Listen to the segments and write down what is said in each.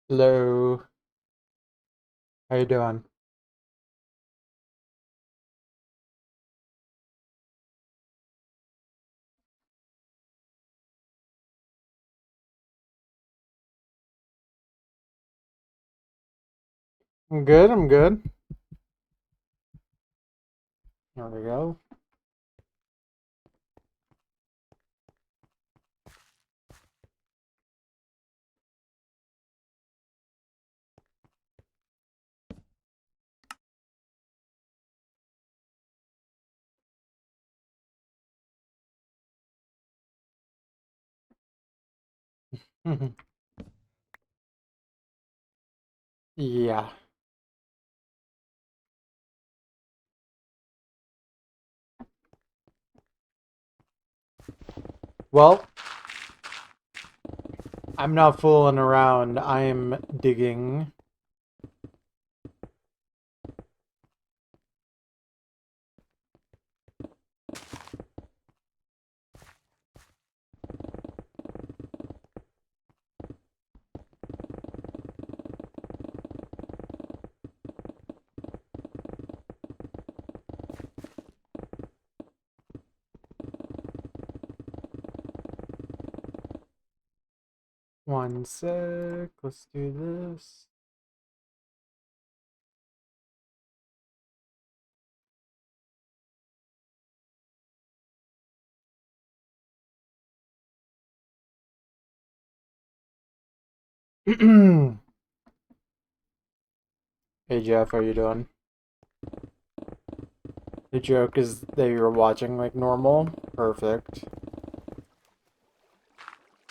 Hello. How you doing? I'm good, I'm good. There we go. Yeah. Well, I'm not fooling around. I'm digging. One sec. Let's do this. Hey Jeff, how you doing? The joke is that you're watching like normal. Perfect.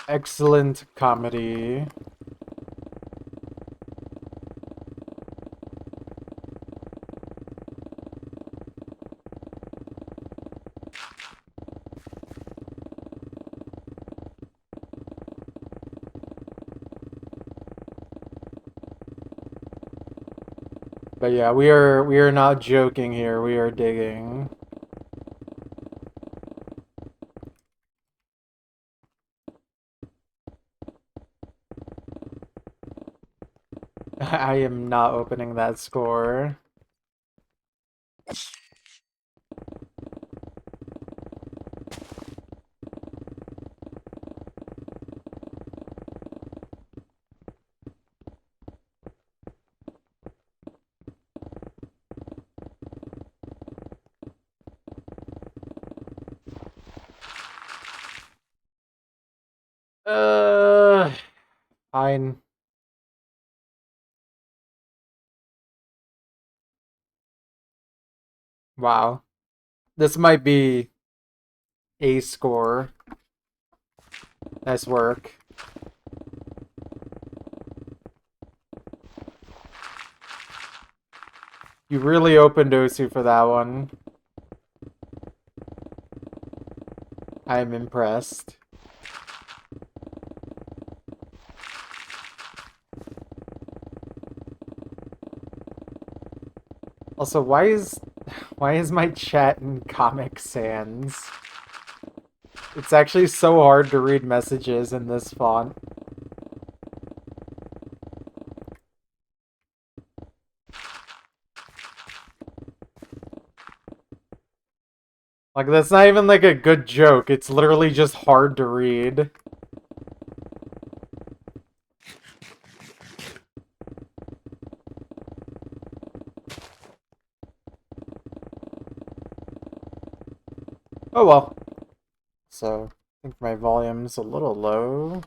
Excellent comedy. But yeah, we are not joking here. We are digging. I am not opening that score. Uh, Fine. Wow. This might be a score. Nice work. You really opened Osu for that one. I'm impressed. Also, why is my chat in Comic Sans? It's actually so hard to read messages in this font. Like that's not even like a good joke. It's literally just hard to read. Oh well. So, I think my volume's a little low.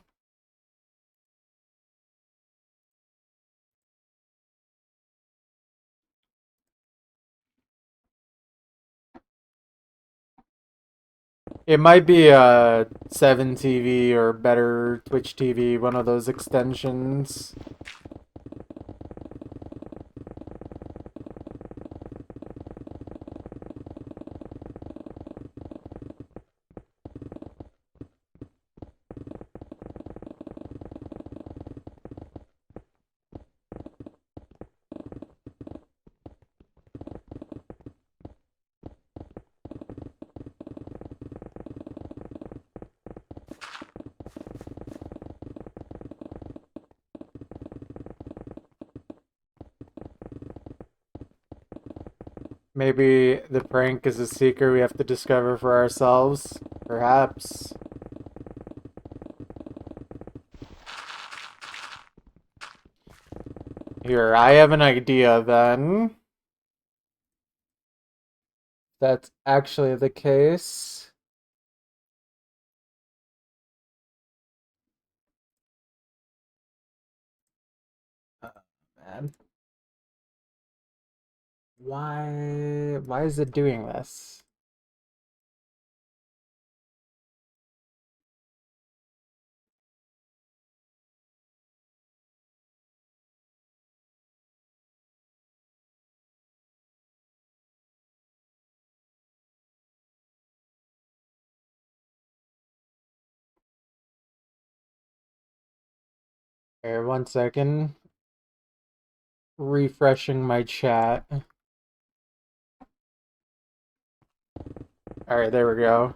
It might be a 7 TV or better Twitch TV, one of those extensions. Maybe the prank is a secret we have to discover for ourselves. Perhaps. Here, I have an idea then. That's actually the case. Oh, man. Why is it doing this? Here, 1 second. Refreshing my chat. Alright, there we go.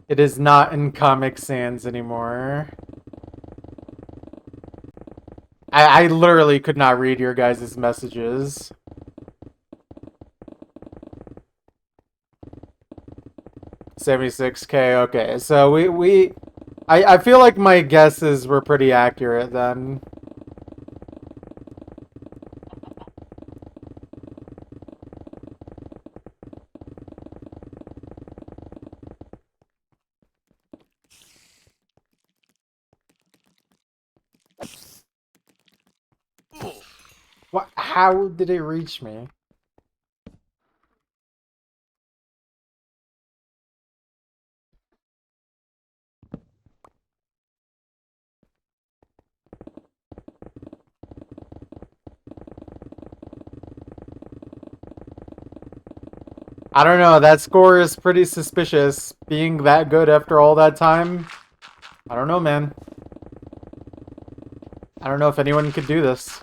It is not in Comic Sans anymore. I literally could not read your guys' messages. $76K, okay. So I feel like my guesses were pretty accurate then. What? How did it reach me? I don't know, that score is pretty suspicious. Being that good after all that time? I don't know, man. I don't know if anyone could do this.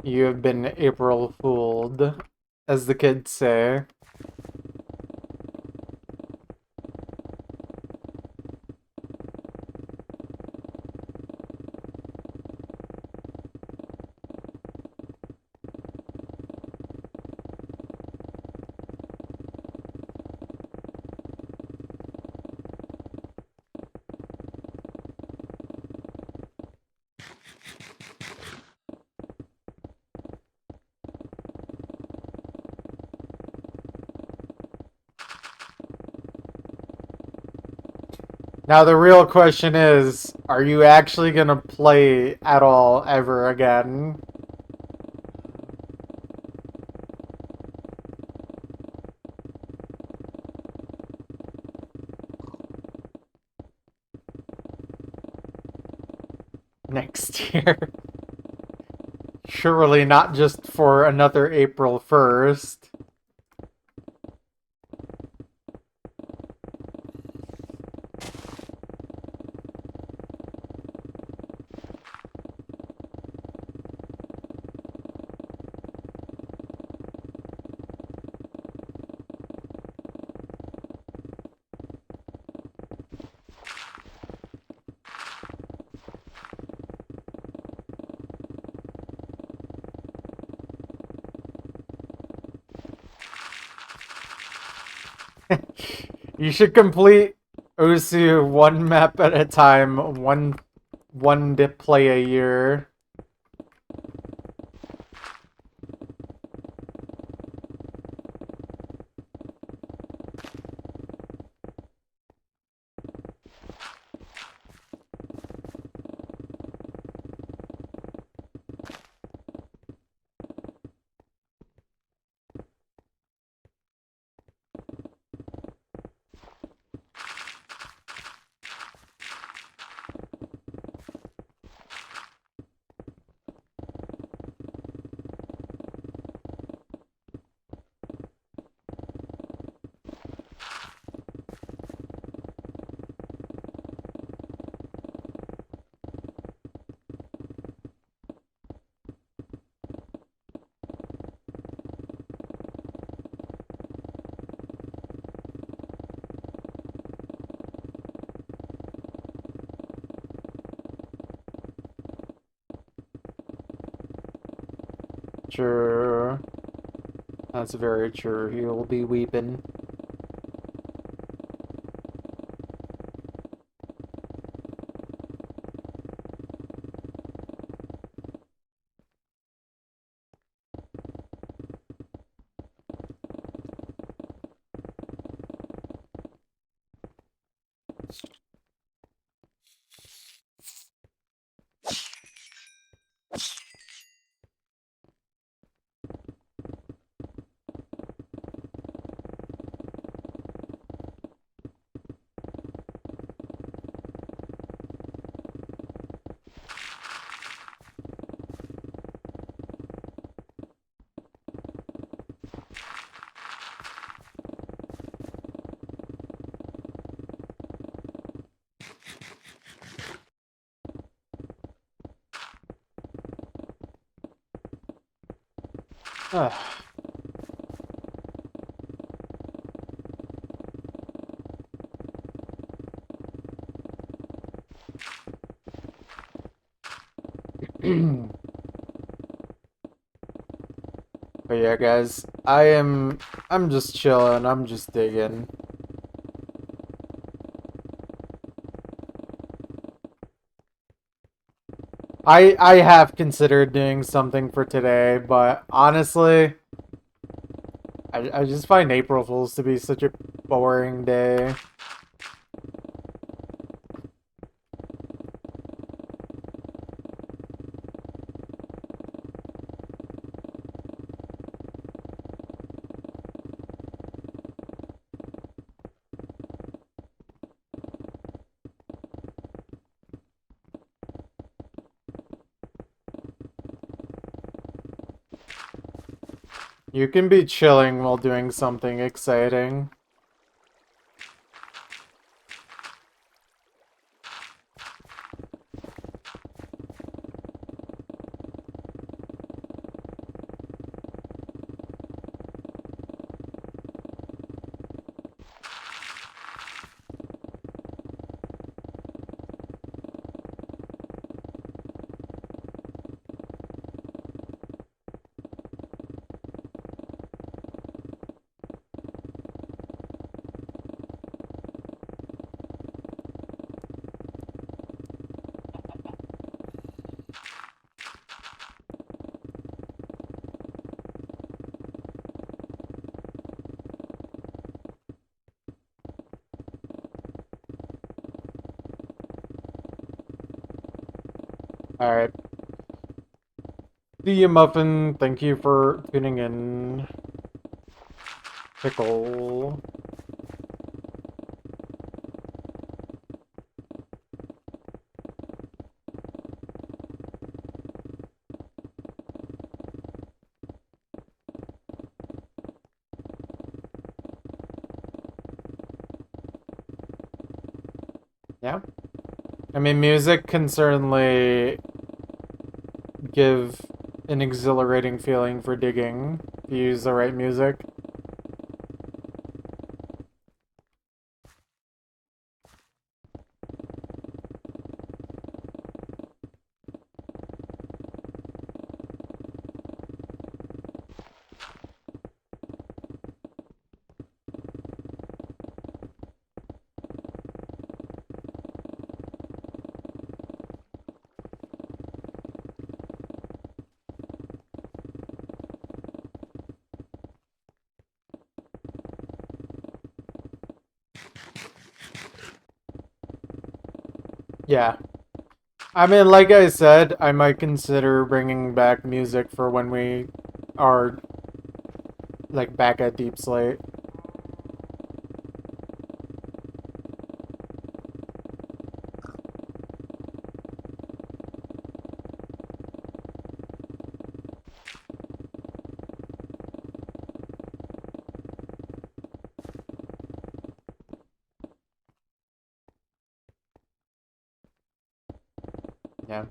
You have been April fooled, as the kids say. Now the real question is, are you actually gonna play at all ever again? Next year? Surely not just for another April 1st. You should complete Osu one map at a time, one to play a year. True. That's very true. He will be weeping. Ugh. But yeah, guys, I'm just chilling, I'm just digging. I have considered doing something for today, but honestly, I just find April Fools to be such a boring day. You can be chilling while doing something exciting. Alright. See you, Muffin. Thank you for tuning in. Pickle. Yeah. I mean, music can certainly give an exhilarating feeling for digging if you use the right music. Yeah. I mean, like I said, I might consider bringing back music for when we are, like, back at Deep Slate. Yeah.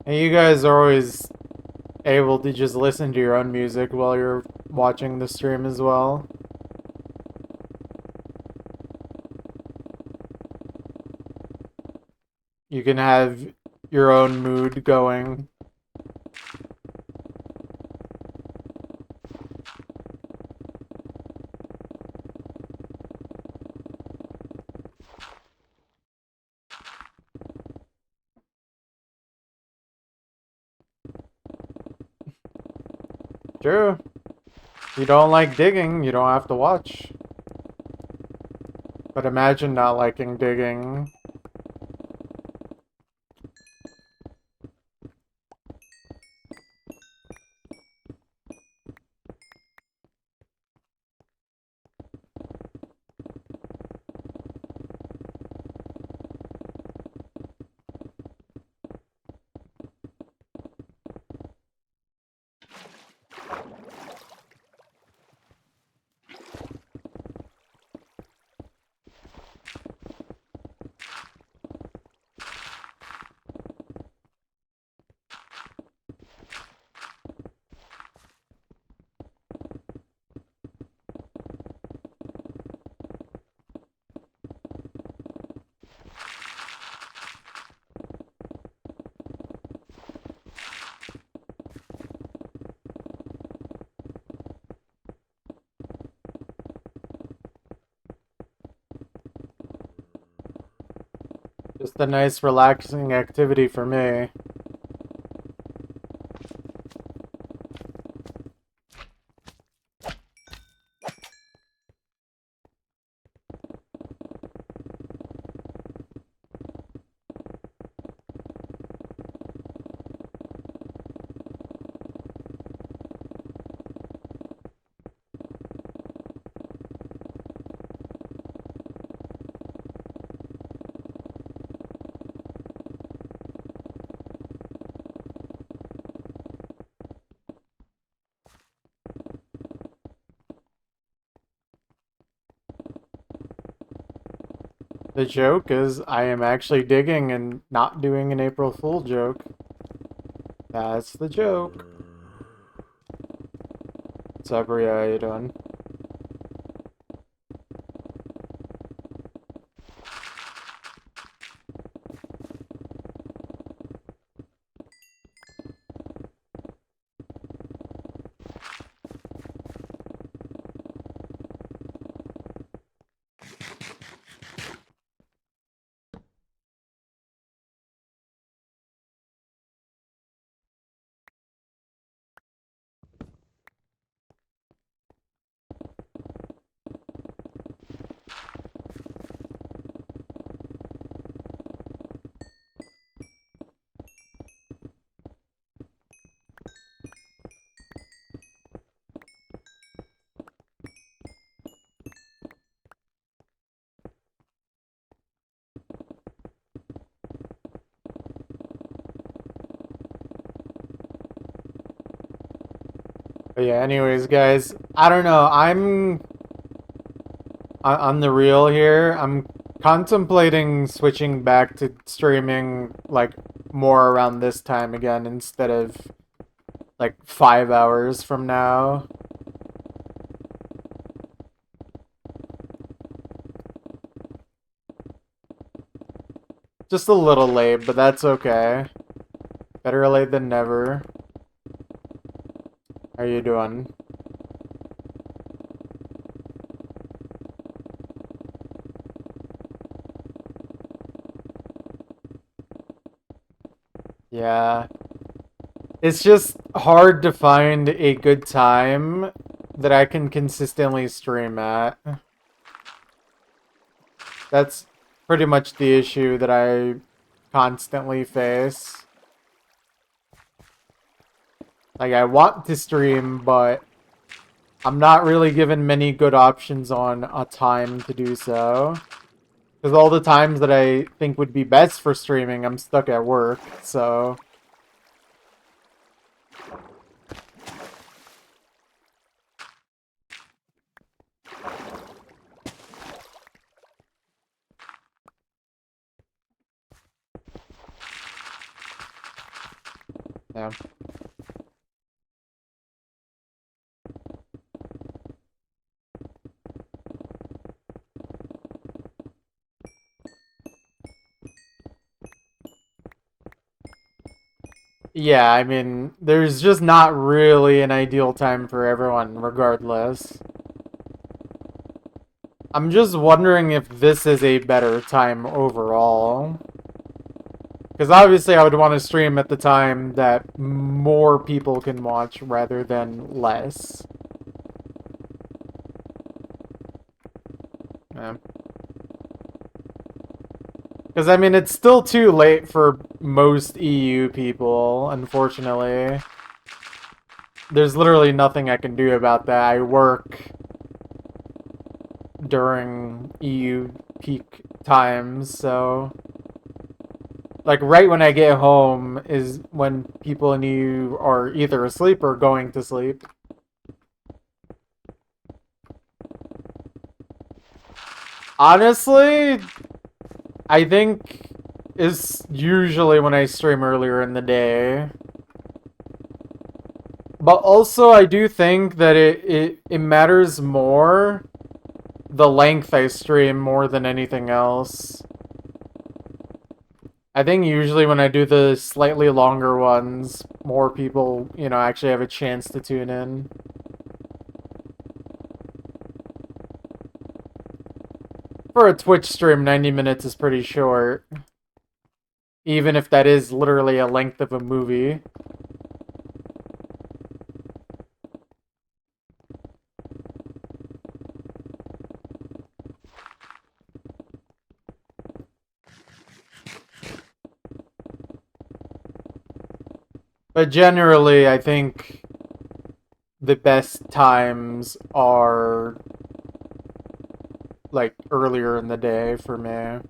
And you guys are always able to just listen to your own music while you're watching the stream as well. You can have your own mood going. true. If you don't like digging, you don't have to watch. But imagine not liking digging. Just a nice relaxing activity for me. The joke is I am actually digging and not doing an April Fool joke. That's the joke. What's up, Ria? How you doing? But yeah, anyways, guys, I don't know. On the real here. I'm contemplating switching back to streaming like more around this time again instead of like 5 hours from now. Just a little late, but that's okay. Better late than never. How you doing? Yeah. It's just hard to find a good time that I can consistently stream at. That's pretty much the issue that I constantly face. Like, I want to stream, but I'm not really given many good options on a time to do so. Because all the times that I think would be best for streaming, I'm stuck at work, so... Yeah. Yeah, I mean, there's just not really an ideal time for everyone, regardless. I'm just wondering if this is a better time overall. Because obviously I would want to stream at the time that more people can watch rather than less. Yeah. Because, I mean, it's still too late for most EU people, unfortunately. There's literally nothing I can do about that. I work during EU peak times, so... Like, right when I get home is when people in EU are either asleep or going to sleep. Honestly, I think is usually when I stream earlier in the day. But also, I do think that it matters more the length I stream more than anything else. I think usually when I do the slightly longer ones, more people, you know, actually have a chance to tune in. For a Twitch stream, 90 minutes is pretty short. Even if that is literally a length of a movie. But generally, I think the best times are like earlier in the day for me.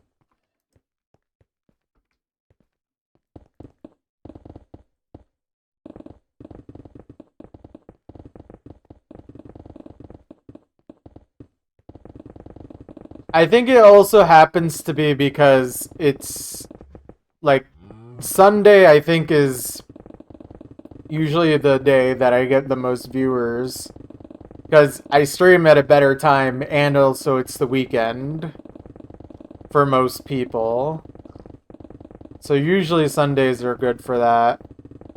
I think it also happens to be because it's like Sunday, I think, is usually the day that I get the most viewers because I stream at a better time and also it's the weekend for most people. So usually Sundays are good for that.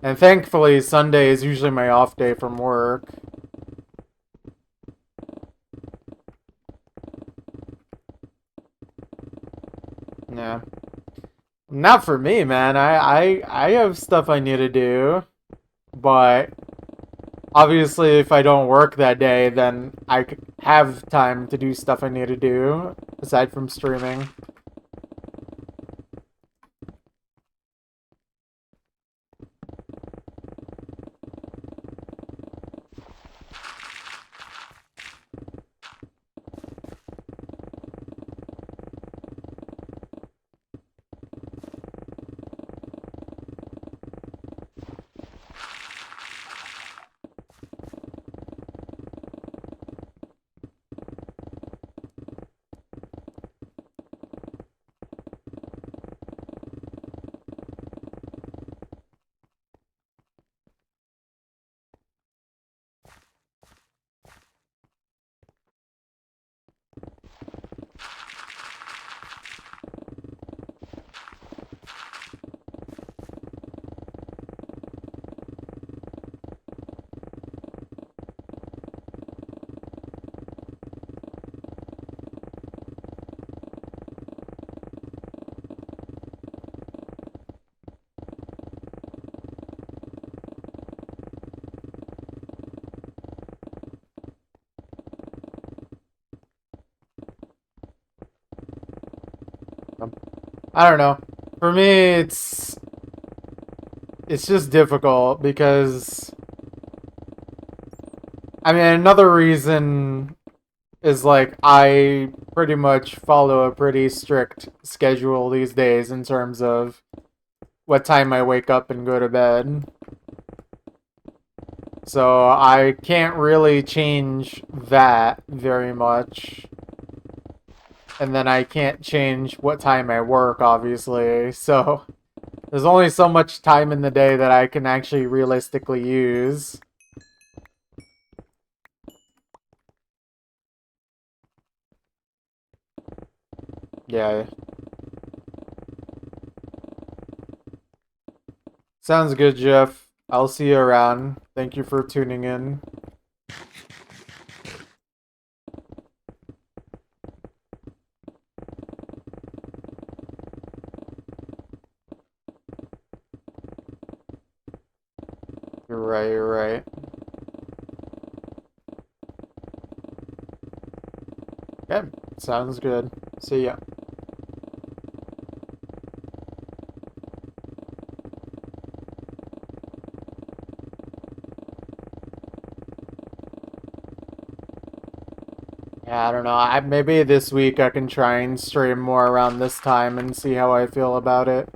And thankfully, Sunday is usually my off day from work. Yeah. Not for me, man. I have stuff I need to do. But obviously, if I don't work that day, then I have time to do stuff I need to do, aside from streaming. I don't know. For me, it's just difficult because I mean another reason is like I pretty much follow a pretty strict schedule these days in terms of what time I wake up and go to bed. So I can't really change that very much. And then I can't change what time I work, obviously. So there's only so much time in the day that I can actually realistically use. Yeah. Sounds good, Jeff. I'll see you around. Thank you for tuning in. You're right, you're right. Okay, sounds good. See ya. Yeah, I don't know. Maybe this week I can try and stream more around this time and see how I feel about it.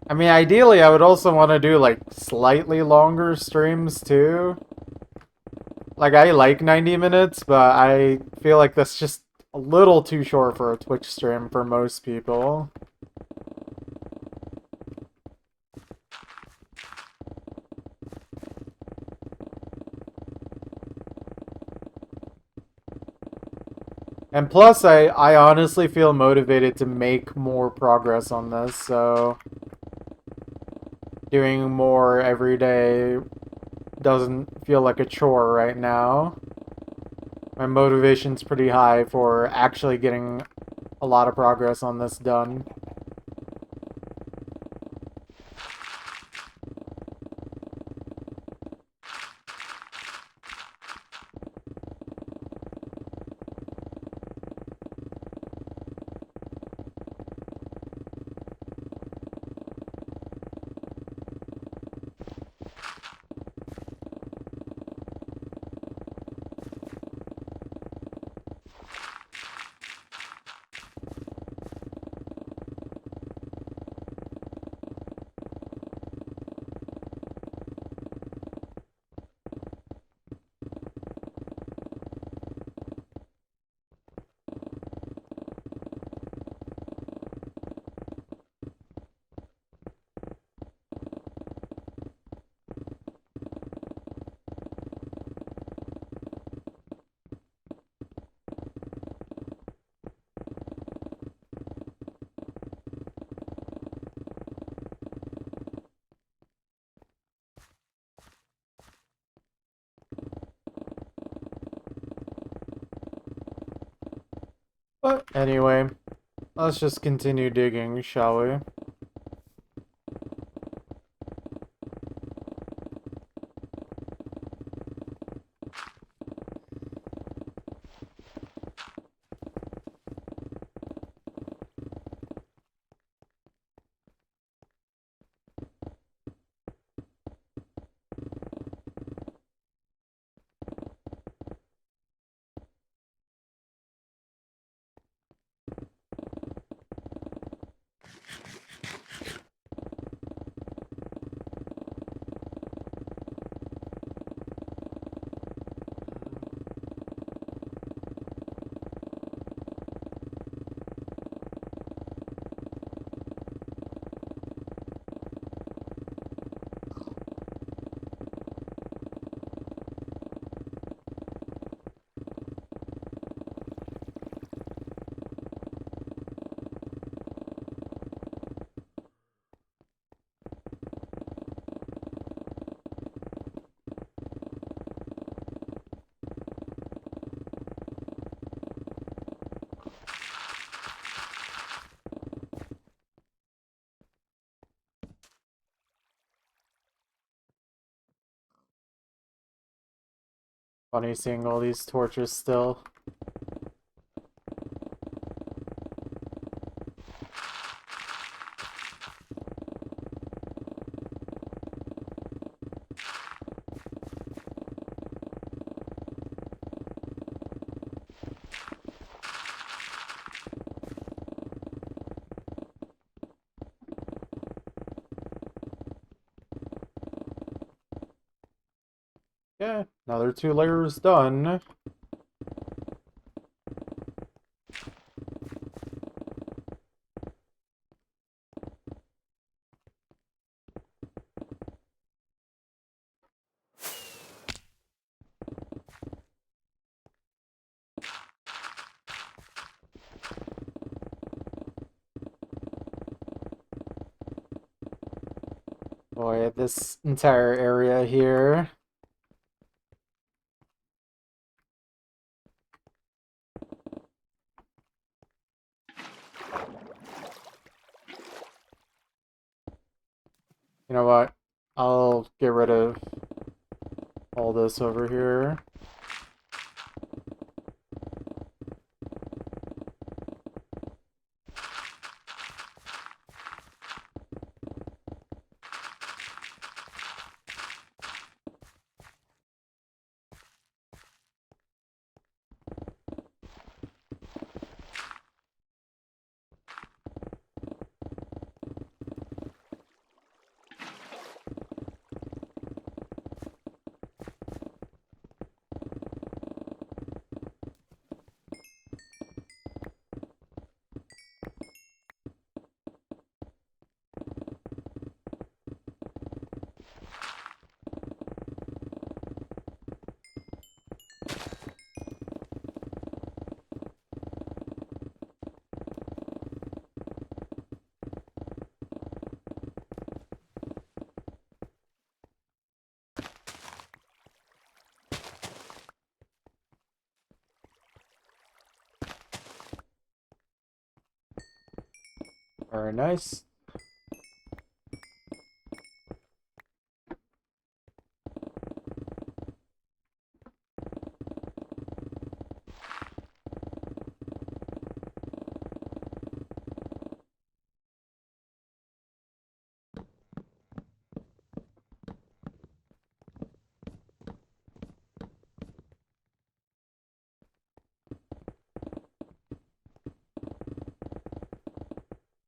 I mean, ideally, I would also want to do, like, slightly longer streams, too. Like, I like 90 minutes, but I feel like that's just a little too short for a Twitch stream for most people. And plus, I honestly feel motivated to make more progress on this, so doing more every day doesn't feel like a chore right now. My motivation's pretty high for actually getting a lot of progress on this done. But anyway, let's just continue digging, shall we? Funny seeing all these torches still. Yeah, another 2 layers done. Boy, this entire area here. You know what? I'll get rid of all this over here. Very nice.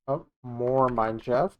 Oh, more mine shaft.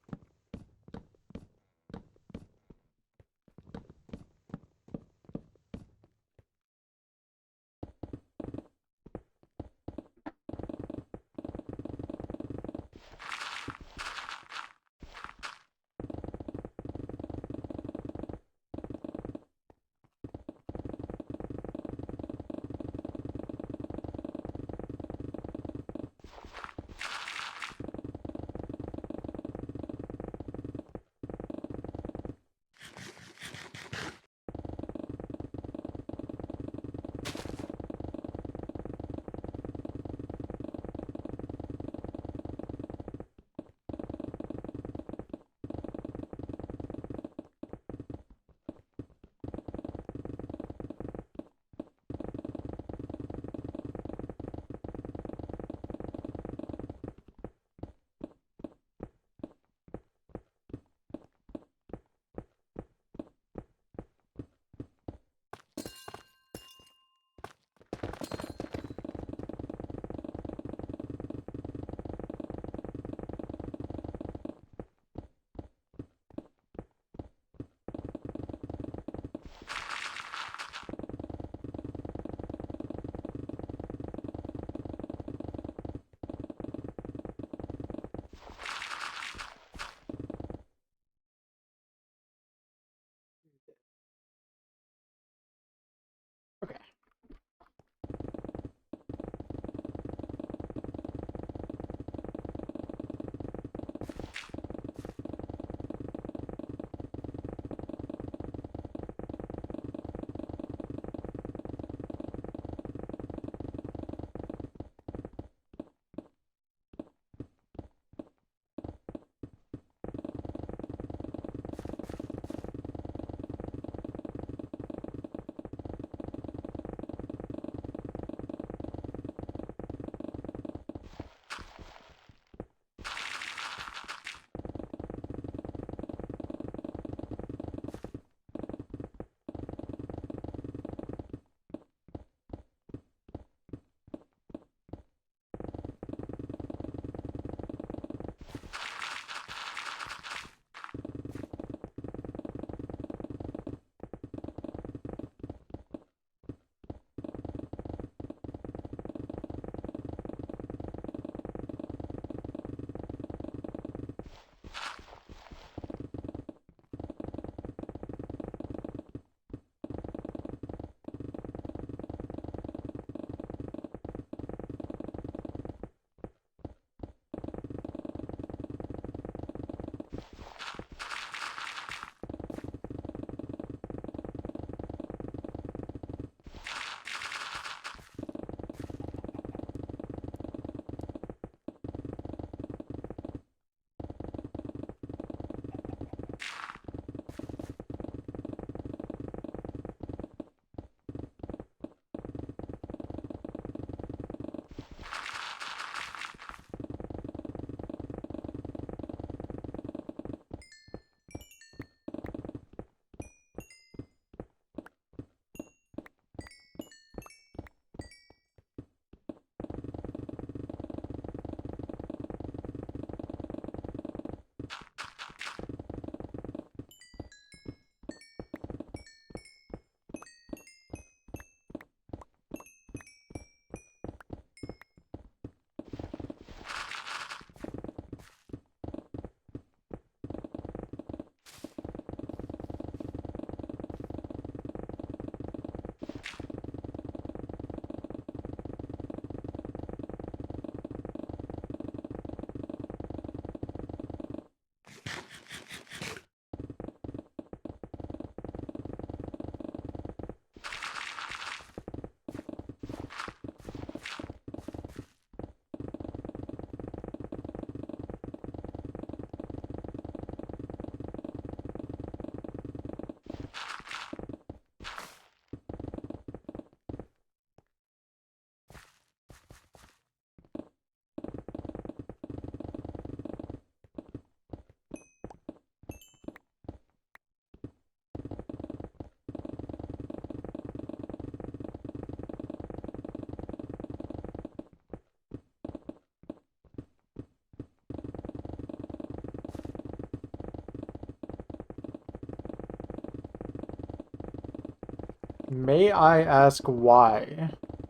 May I ask why?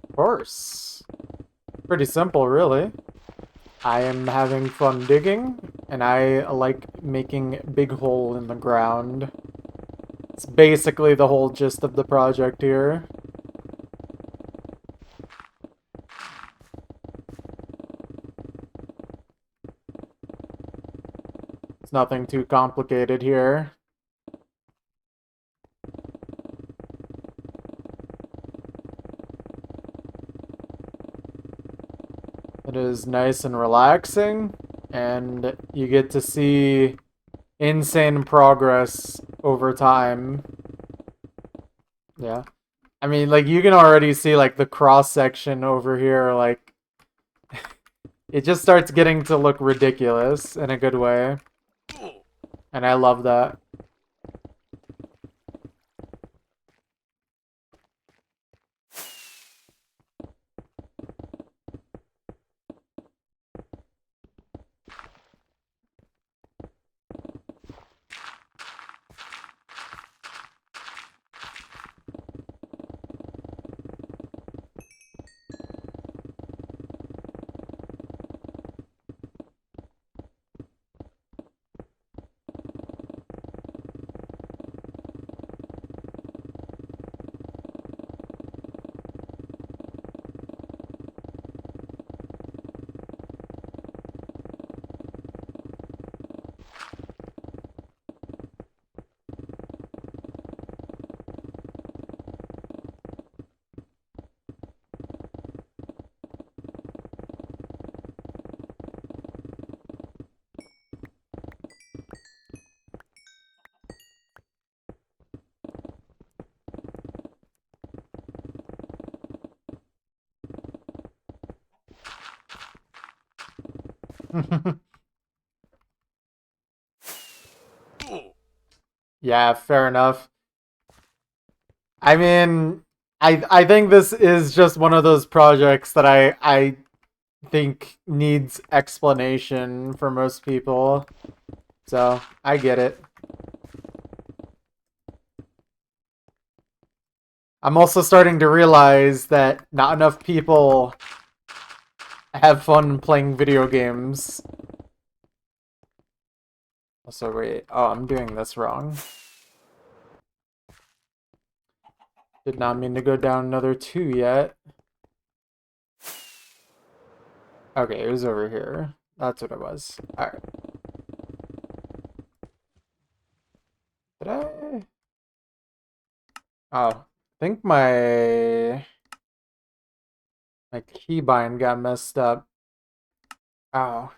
Of course. Pretty simple, really. I am having fun digging, and I like making big hole in the ground. It's basically the whole gist of the project here. It's nothing too complicated here. It is nice and relaxing, and you get to see insane progress over time. Yeah. I mean, like, you can already see, like, the cross-section over here, like, it just starts getting to look ridiculous in a good way. And I love that. Yeah, fair enough. I mean, I think this is just one of those projects that I think needs explanation for most people. So, I get it. I'm also starting to realize that not enough people have fun playing video games. Also, wait. Oh, I'm doing this wrong. Did not mean to go down another 2 yet. Okay, it was over here. That's what it was. Alright. Did I? Oh, I think my keybind got messed up. Oh.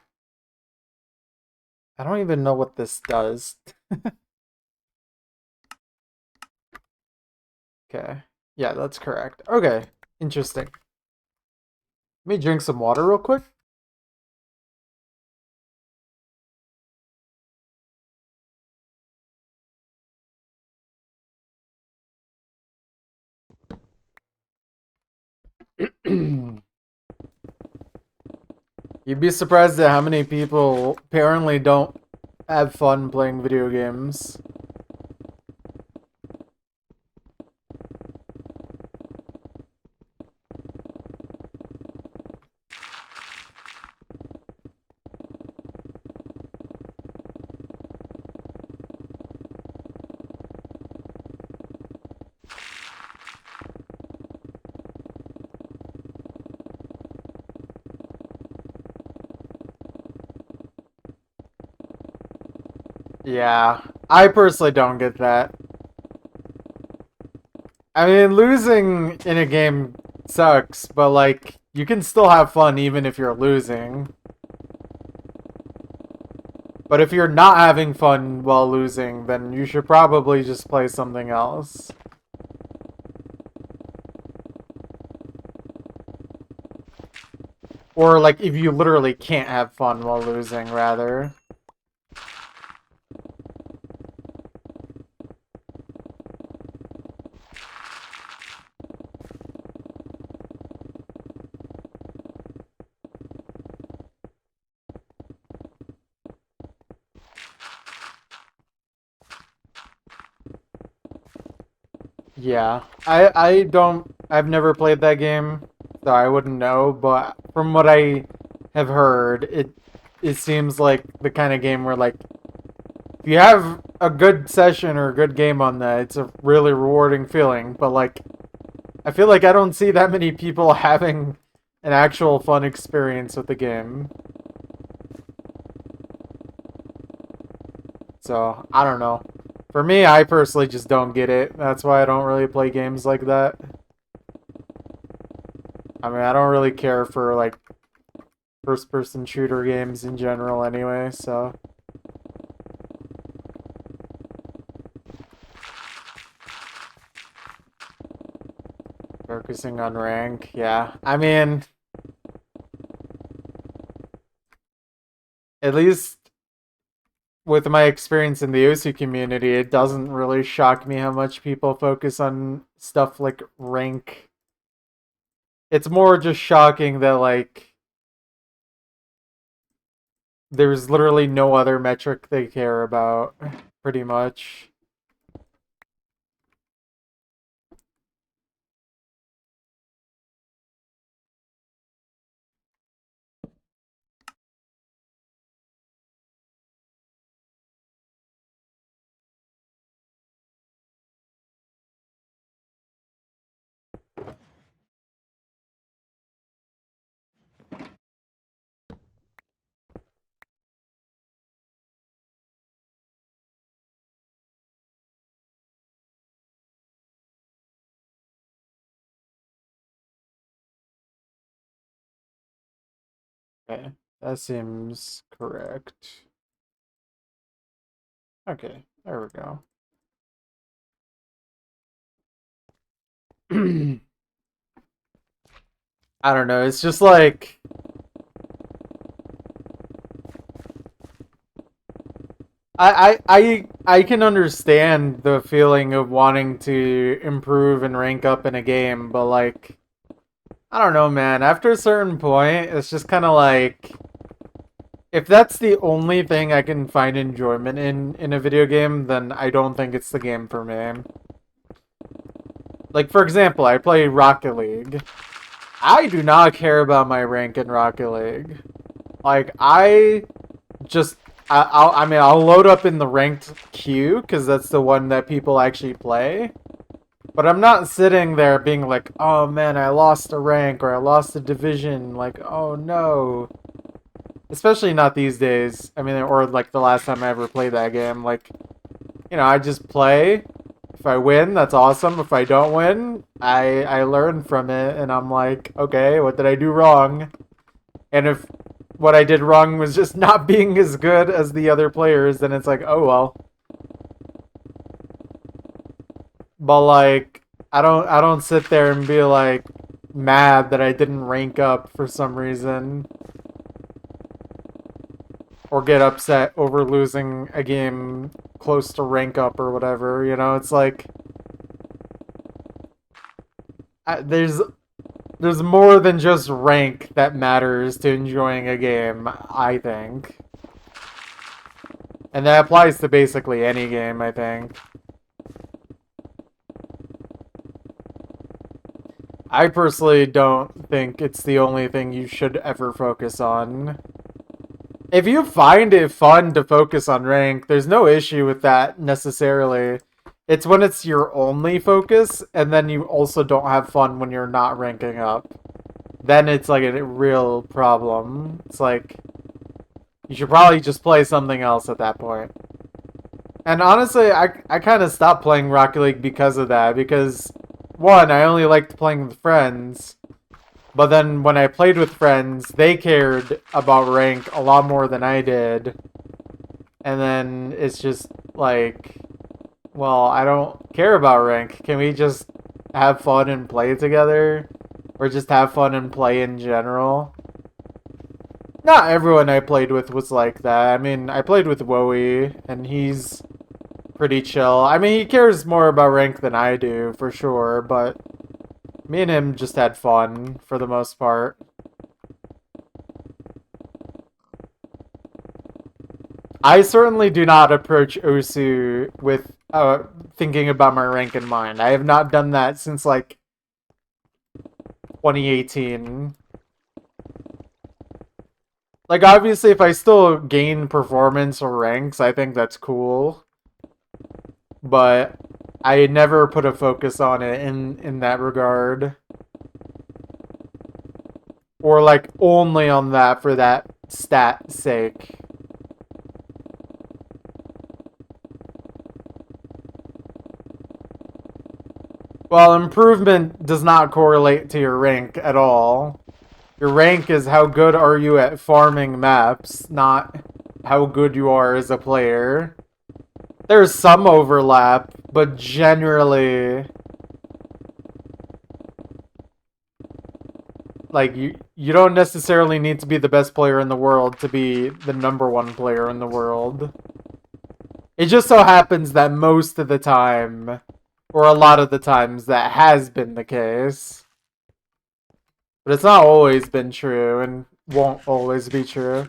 I don't even know what this does. Okay. Yeah, that's correct. Okay. Interesting. Let me drink some water real quick. You'd be surprised at how many people apparently don't have fun playing video games. Yeah, I personally don't get that. I mean, losing in a game sucks, but like, you can still have fun even if you're losing. But if you're not having fun while losing, then you should probably just play something else. Or like, if you literally can't have fun while losing, rather. Yeah, I've never played that game, so I wouldn't know, but from what I have heard, it seems like the kind of game where, like, if you have a good session or a good game on that, it's a really rewarding feeling, but, like, I feel like I don't see that many people having an actual fun experience with the game. So, I don't know. For me, I personally just don't get it. That's why I don't really play games like that. I mean, I don't really care for, like, first-person shooter games in general anyway, so... Focusing on rank, yeah. I mean, at least with my experience in the OSU community, it doesn't really shock me how much people focus on stuff like rank. It's more just shocking that, like, there's literally no other metric they care about, pretty much. Okay, that seems correct. Okay, there we go. I don't know, it's just like... I can understand the feeling of wanting to improve and rank up in a game, but, like, I don't know, man. After a certain point, it's just kind of like, if that's the only thing I can find enjoyment in a video game, then I don't think it's the game for me. Like, for example, I play Rocket League. I do not care about my rank in Rocket League. Like, just I mean, I'll load up in the ranked queue because that's the one that people actually play. But I'm not sitting there being like, oh man, I lost a rank or I lost a division. Like, oh no. Especially not these days. I mean, or like the last time I ever played that game. Like, I just play. If I win, that's awesome. If I don't win, I learn from it and I'm like, okay, what did I do wrong? And if what I did wrong was just not being as good as the other players, then it's like, oh well. But, like, I don't sit there and be like mad that I didn't rank up for some reason. Or get upset over losing a game close to rank up or whatever, it's like there's more than just rank that matters to enjoying a game, I think. And that applies to basically any game, I think. I personally don't think it's the only thing you should ever focus on. If you find it fun to focus on rank, there's no issue with that necessarily. It's when it's your only focus, and then you also don't have fun when you're not ranking up. Then it's like a real problem. It's like, you should probably just play something else at that point. And honestly, I kind of stopped playing Rocket League because of that. Because, one, I only liked playing with friends. But then when I played with friends, they cared about rank a lot more than I did. And then it's just like, well, I don't care about rank. Can we just have fun and play together? Or just have fun and play in general? Not everyone I played with was like that. I mean, I played with Woey, and he's pretty chill. I mean, he cares more about rank than I do, for sure, but me and him just had fun, for the most part. I certainly do not approach Osu with thinking about my rank in mind. I have not done that since like 2018. Like, obviously, if I still gain performance or ranks, I think that's cool. But I never put a focus on it in that regard. Or, like, only on that for that stat sake. Well, improvement does not correlate to your rank at all. Your rank is how good are you at farming maps, not how good you are as a player. There's some overlap, but generally, like, you don't necessarily need to be the best player in the world to be the #1 player in the world. It just so happens that most of the time, or a lot of the times, that has been the case. But it's not always been true, and won't always be true.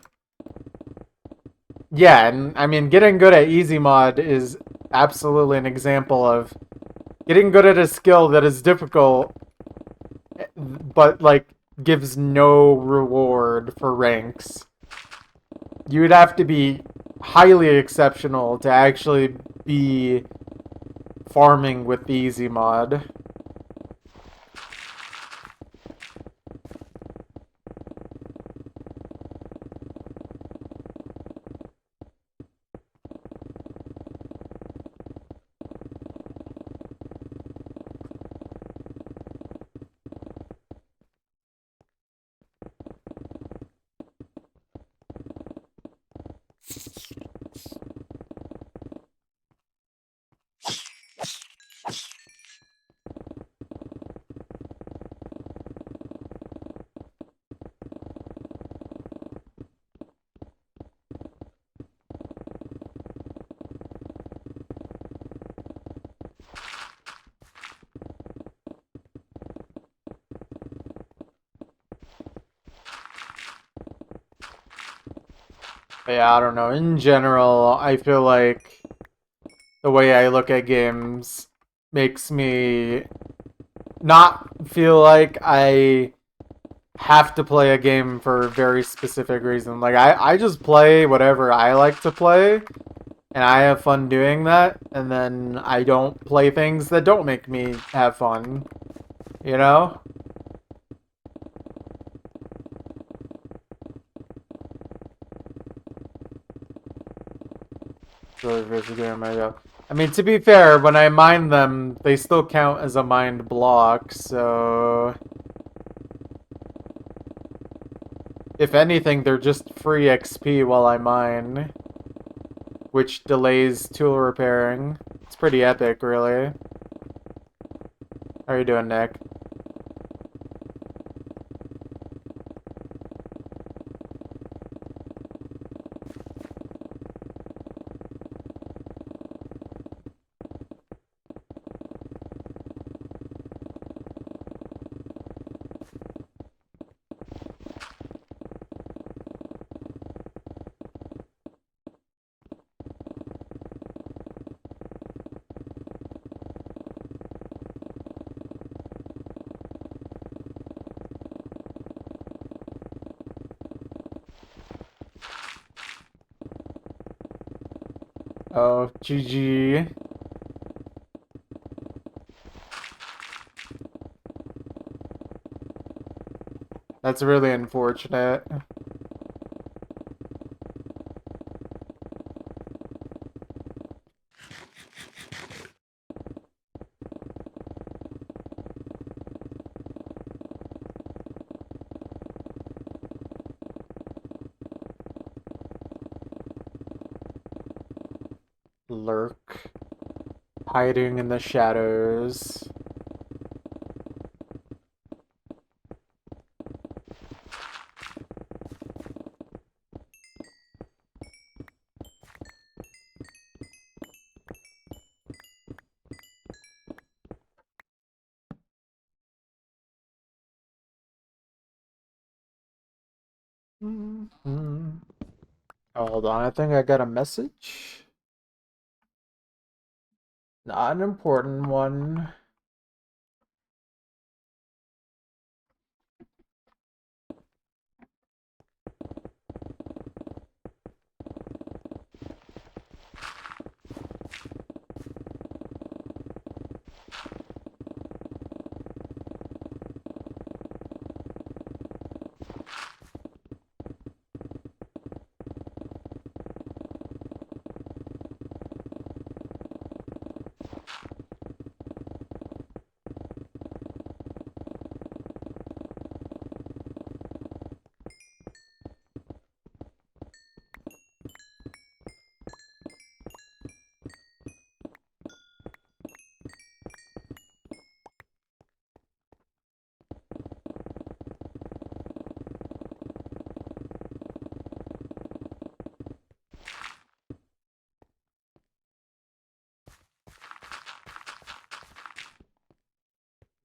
Yeah, and I mean, getting good at easy mod is absolutely an example of getting good at a skill that is difficult, but, like, gives no reward for ranks. You would have to be highly exceptional to actually be farming with the easy mod. But yeah, I don't know. In general, I feel like the way I look at games makes me not feel like I have to play a game for a very specific reason. Like, I just play whatever I like to play, and I have fun doing that, and then I don't play things that don't make me have fun, you know? Really basically I mean, to be fair, when I mine them, they still count as a mined block, so if anything, they're just free XP while I mine, which delays tool repairing. It's pretty epic, really. How are you doing, Nick? Oh, GG. That's really unfortunate. Lurk. Hiding in the shadows. Mm-hmm. Hold on, I think I got a message. Not an important one.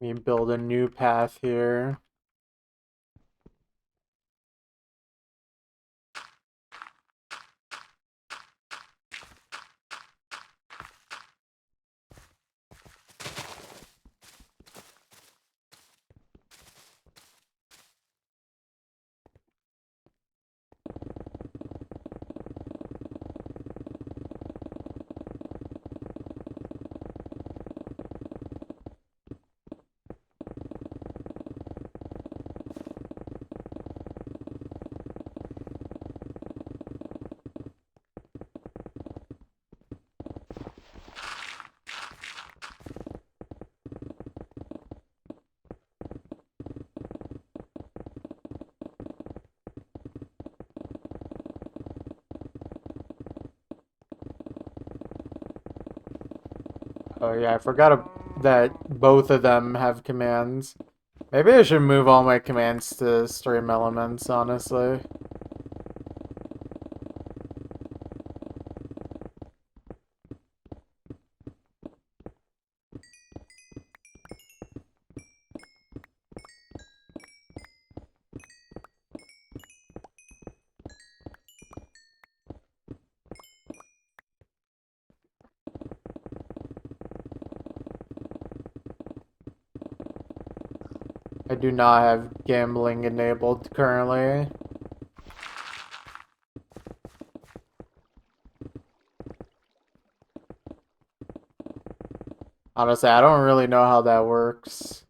We build a new path here. Oh yeah, I forgot that both of them have commands. Maybe I should move all my commands to stream elements, honestly. I do not have gambling enabled currently. Honestly, I don't really know how that works.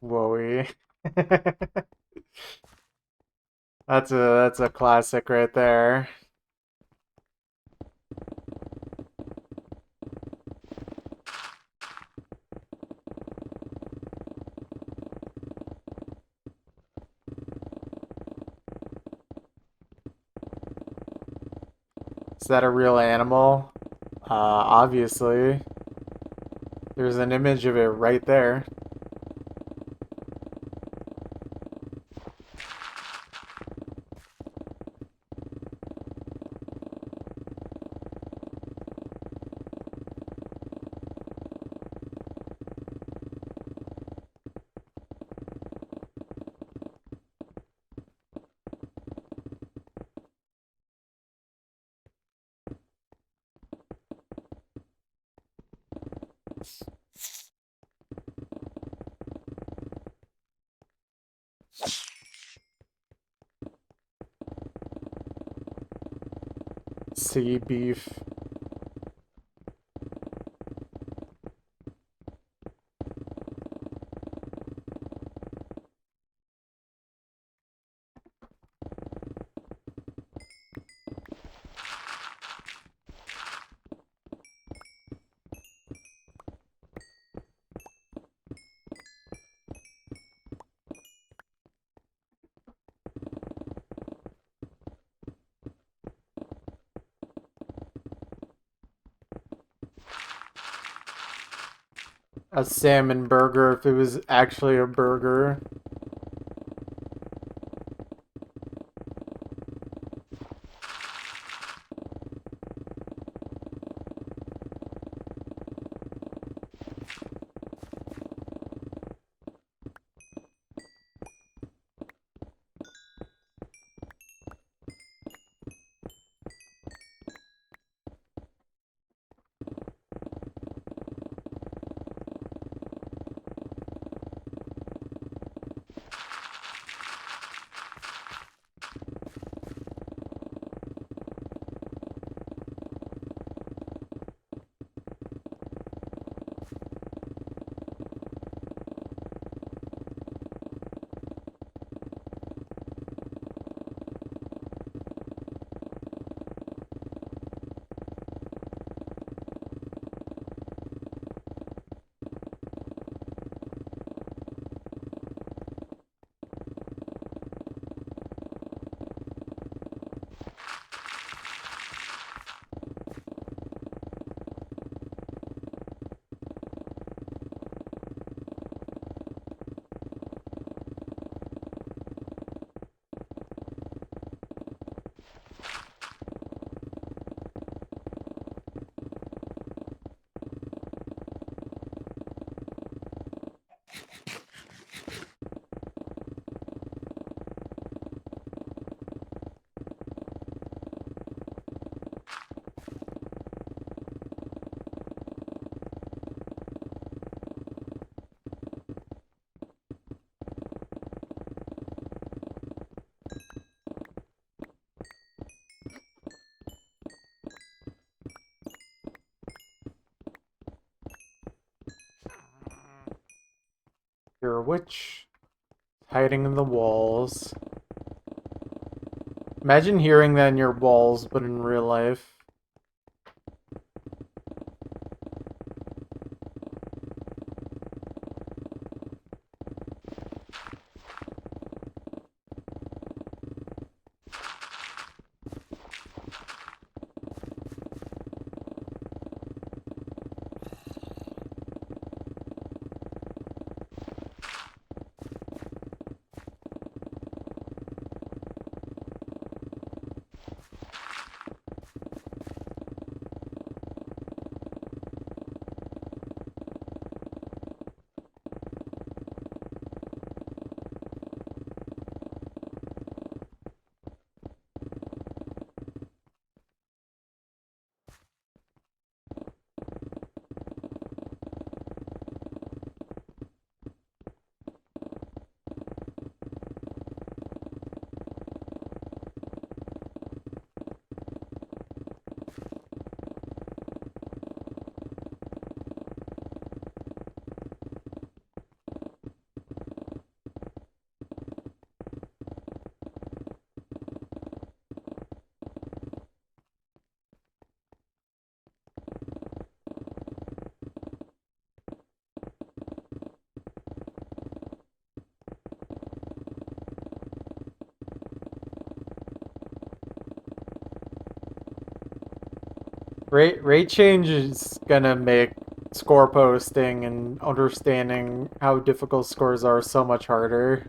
Whoa. That's a classic right there. Is that a real animal? Obviously. There's an image of it right there. Sea beef. a salmon burger if it was actually a burger. You're a witch hiding in the walls. Imagine hearing that in your walls, but in real life. Rate change is gonna make score posting and understanding how difficult scores are so much harder.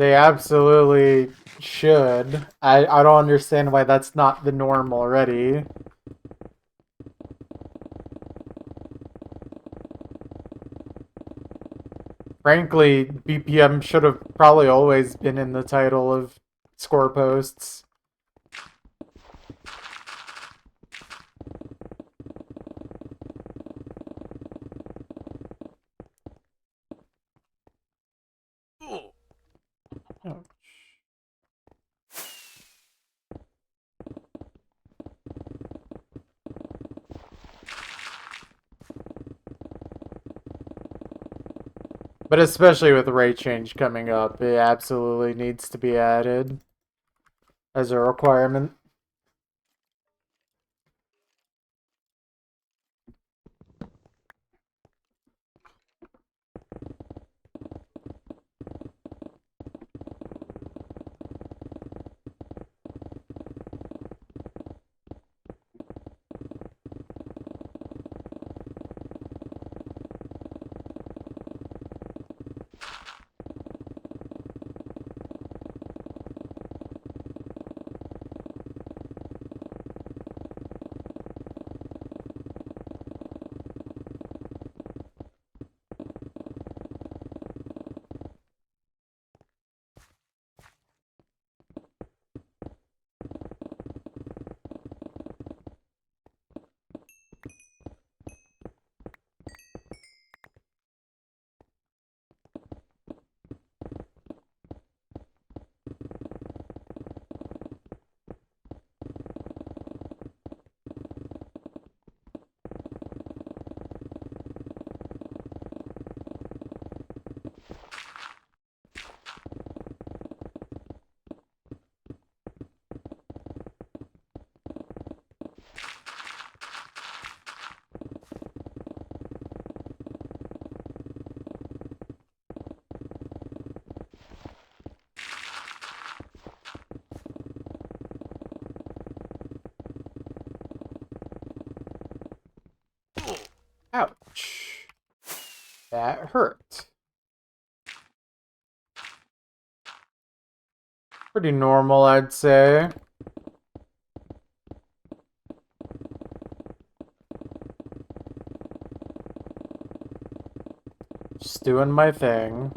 They absolutely should. I don't understand why that's not the norm already. Frankly, BPM should have probably always been in the title of score posts. But especially with rate change coming up, it absolutely needs to be added as a requirement. Ouch. That hurt. Pretty normal, I'd say. Just doing my thing.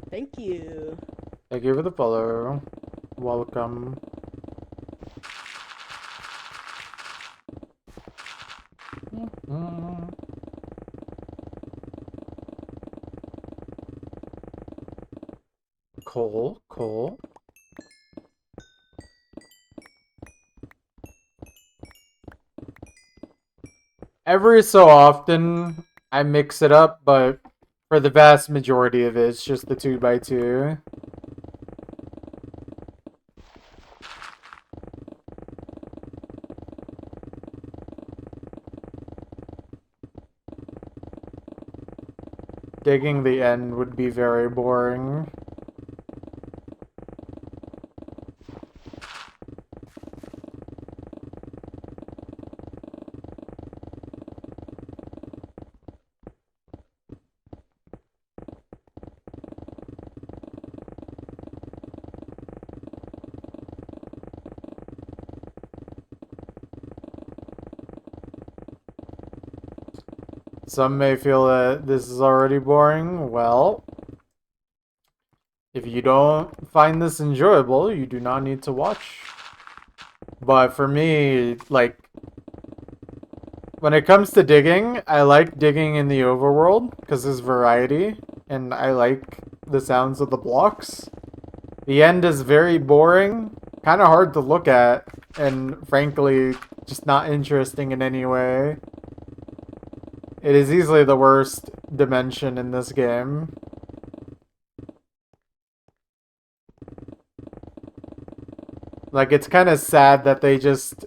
Thank you. Thank you for the follow. Welcome. Coal, coal. Every so often, I mix it up, but for the vast majority of it, it's just the 2x2. Digging the end would be very boring. Some may feel that this is already boring. Well, if you don't find this enjoyable, you do not need to watch. But for me, like, when it comes to digging, I like digging in the overworld because there's variety, and I like the sounds of the blocks. The end is very boring, kind of hard to look at, and frankly, just not interesting in any way. It is easily the worst dimension in this game. Like, it's kind of sad that they just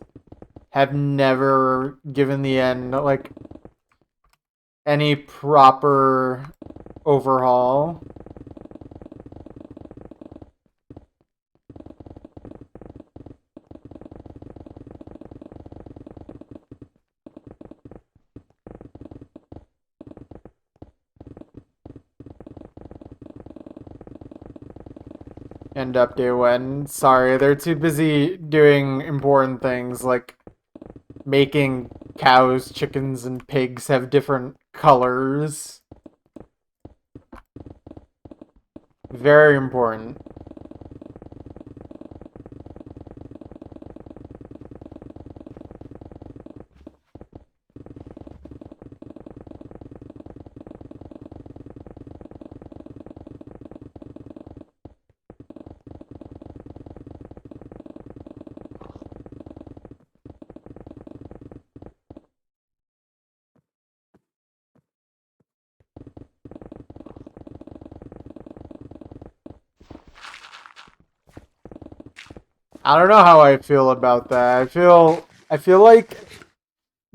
have never given the end, like, any proper overhaul. End update when? Sorry, they're too busy doing important things like making cows, chickens, and pigs have different colors. Very important. I don't know how I feel about that. I feel like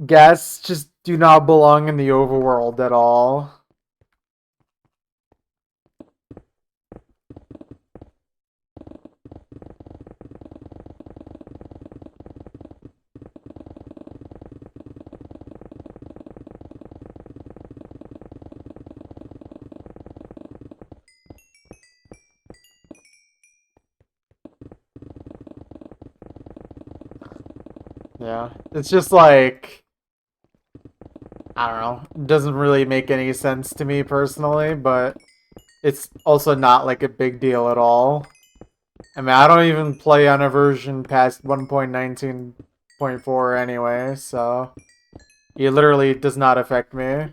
guests just do not belong in the overworld at all. Yeah. It's just like, I don't know. It doesn't really make any sense to me personally, but it's also not like a big deal at all. I mean, I don't even play on a version past 1.19.4 anyway, so it literally does not affect me.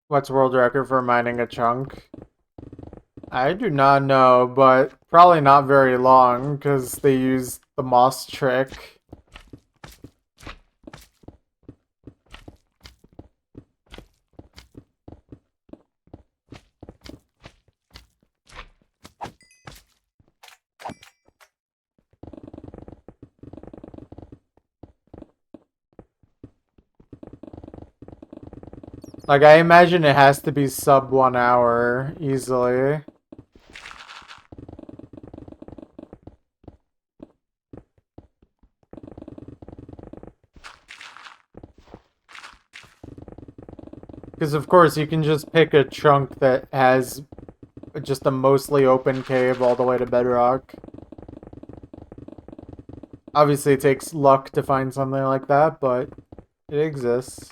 What's world record for mining a chunk? I do not know, but probably not very long because they use the moss trick. Like, I imagine it has to be sub 1 hour easily. Because, of course, you can just pick a chunk that has just a mostly open cave all the way to bedrock. Obviously, it takes luck to find something like that, but it exists.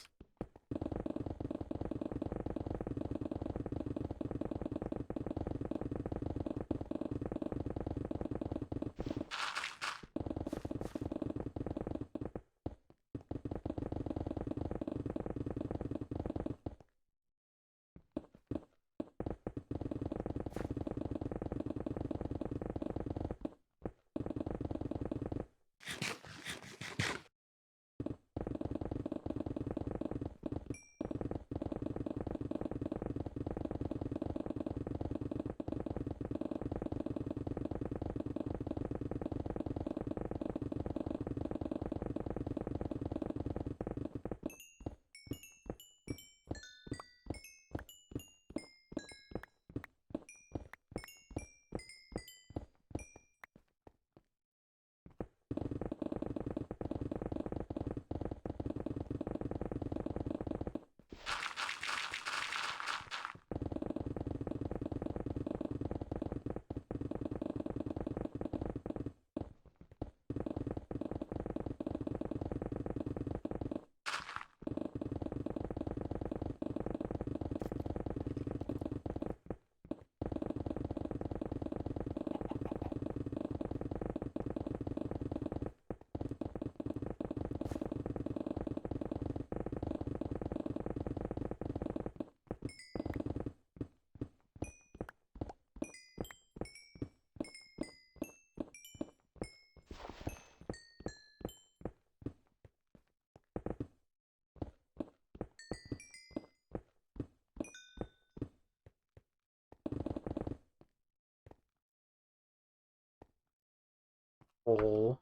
hole.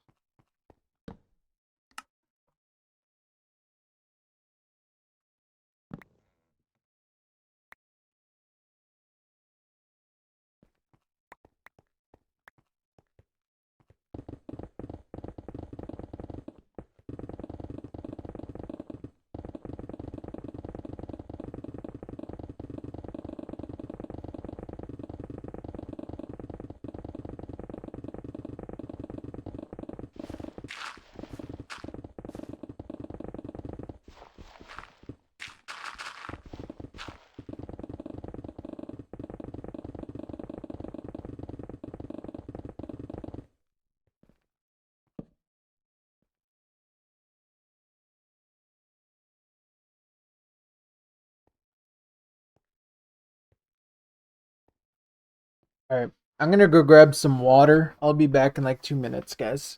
Alright, I'm gonna go grab some water. I'll be back in like 2 minutes, guys.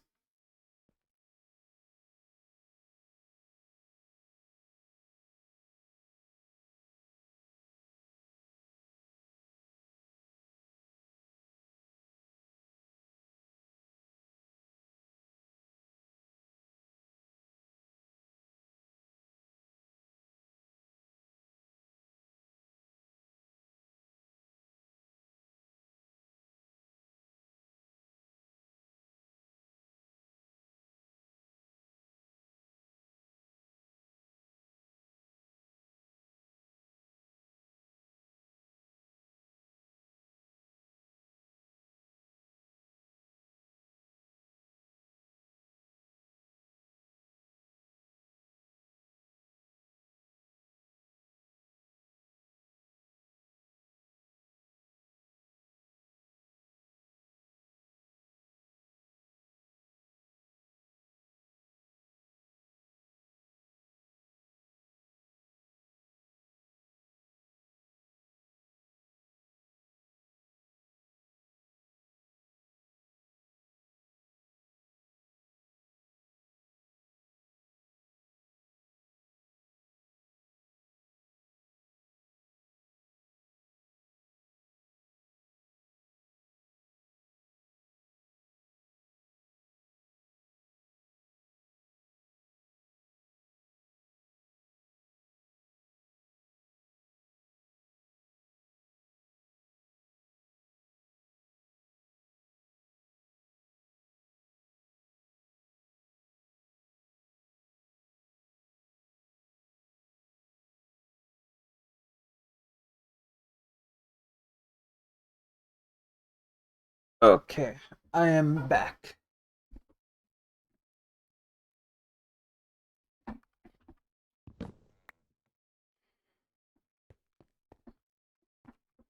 Okay, I am back.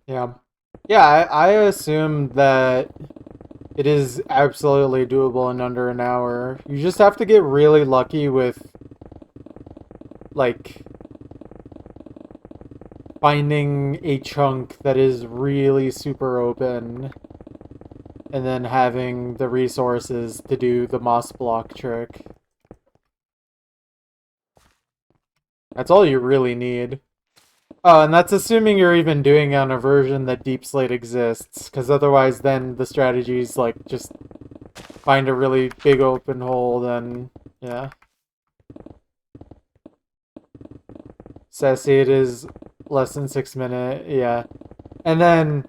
Yeah. Yeah, I assume that it is absolutely doable in under an hour. You just have to get really lucky with, like, finding a chunk that is really super open and then having the resources to do the moss block trick. That's all you really need. Oh, and that's assuming you're even doing it on a version that Deep Slate exists, because otherwise then the strategy is like just find a really big open hole, then yeah. Sassy, it is less than 6 minutes, yeah. And then,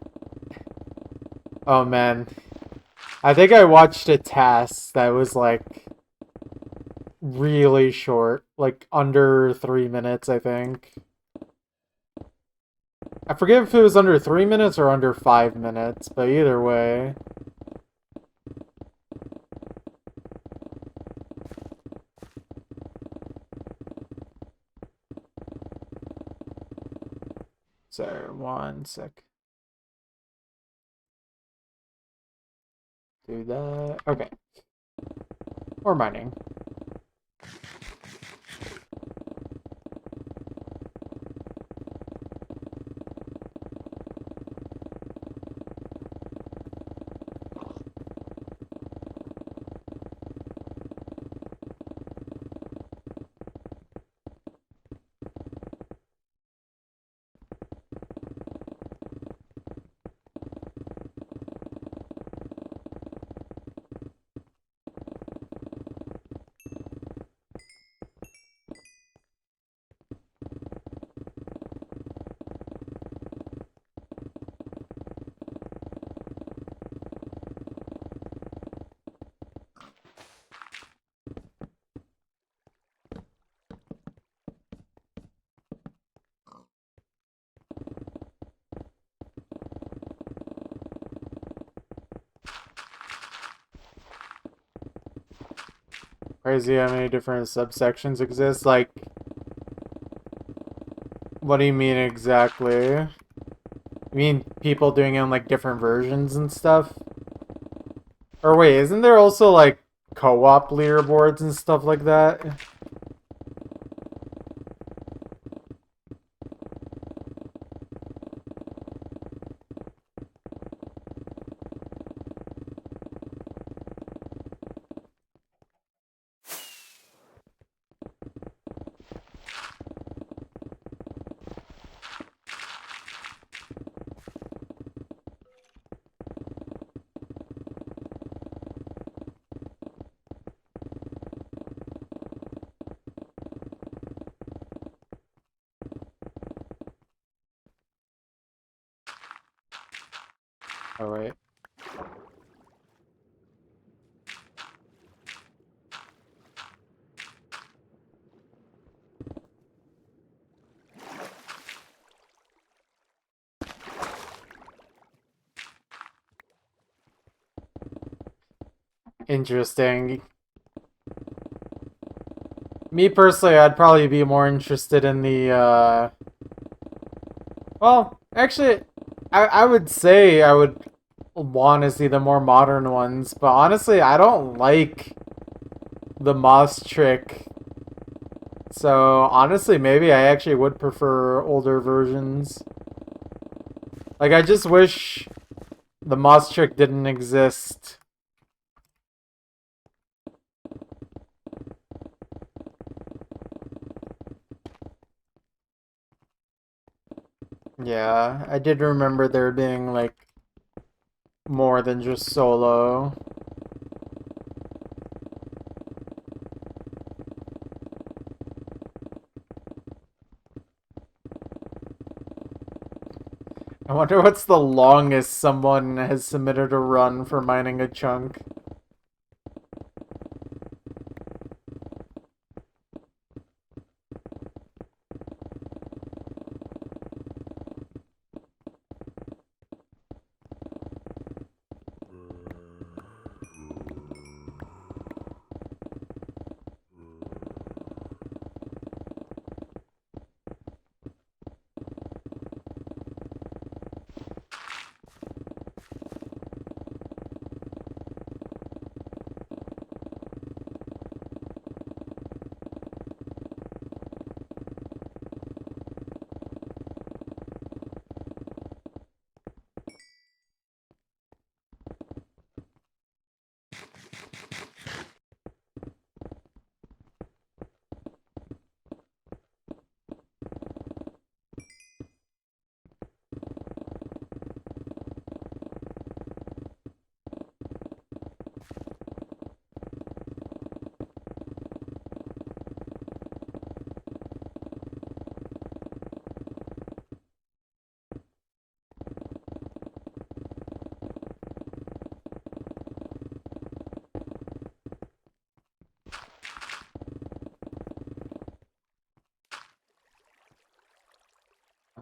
oh man, I think I watched a task that was like really short, like under 3 minutes, I think. I forget if it was under 3 minutes or under 5 minutes, but either way. So, 1 sec. Do that. Okay. Or mining. Crazy how many different subsections exist. Like, what do you mean exactly? You mean people doing it in like different versions and stuff? Or wait, isn't there also like co-op leaderboards and stuff like that? Oh wait. Interesting. Me personally, I'd probably be more interested in the, well, actually, I would say I would want to see the more modern ones, but honestly, I don't like the moss trick. So, honestly, maybe I actually would prefer older versions. Like, I just wish the moss trick didn't exist. Yeah, I did remember there being, like, more than just solo. I wonder what's the longest someone has submitted a run for mining a chunk.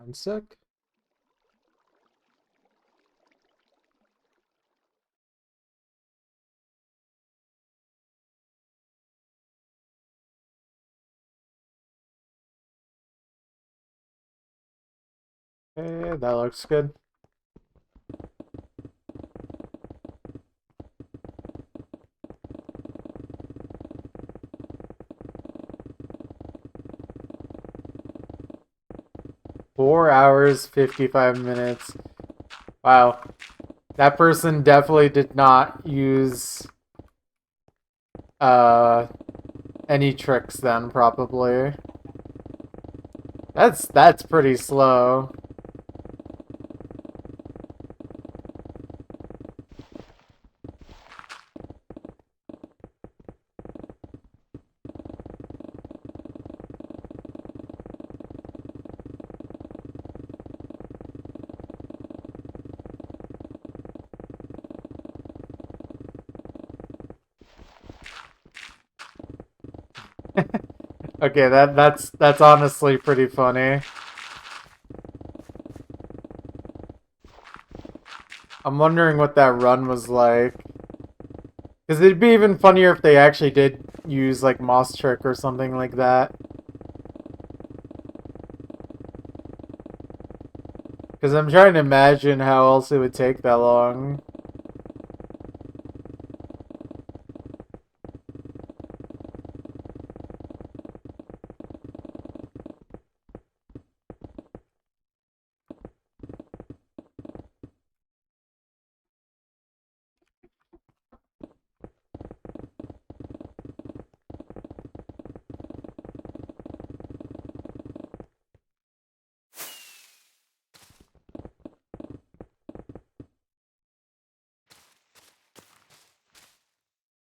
One sec. Okay, that looks good. Four hours, 55 minutes. Wow. That person definitely did not use uh any tricks then, probably. That's pretty slow. Okay, that's honestly pretty funny. I'm wondering what that run was like. Because it'd be even funnier if they actually did use like Moss Trick or something like that. Because I'm trying to imagine how else it would take that long.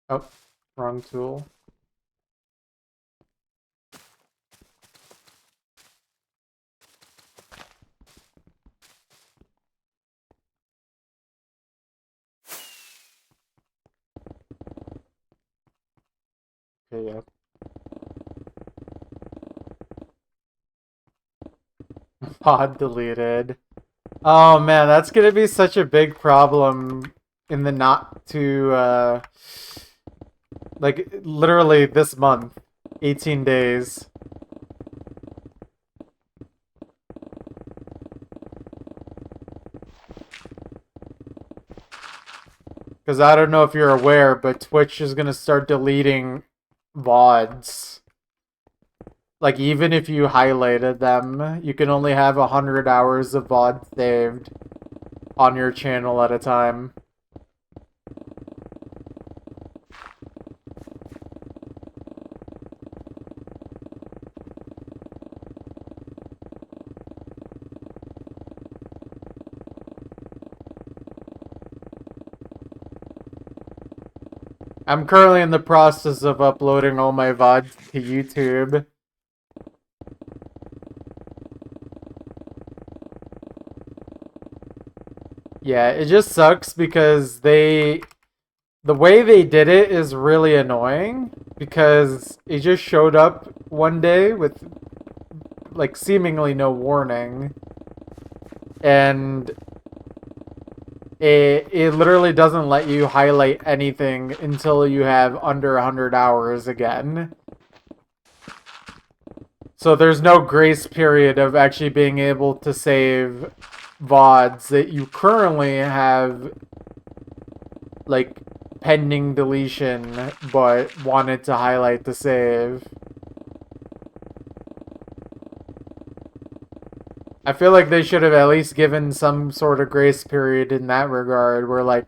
Oh, wrong tool. Okay, yeah. Pod deleted. Oh man, that's gonna be such a big problem in the not too, like, literally this month. 18 days. Because I don't know if you're aware, but Twitch is gonna start deleting VODs. Like, even if you highlighted them, you can only have 100 hours of VOD saved on your channel at a time. I'm currently in the process of uploading all my VODs to YouTube. Yeah, it just sucks because the way they did it is really annoying because it just showed up one day with like seemingly no warning, and it literally doesn't let you highlight anything until you have under 100 hours again. So there's no grace period of actually being able to save VODs that you currently have, like, pending deletion, but wanted to highlight the save. I feel like they should have at least given some sort of grace period in that regard, where, like,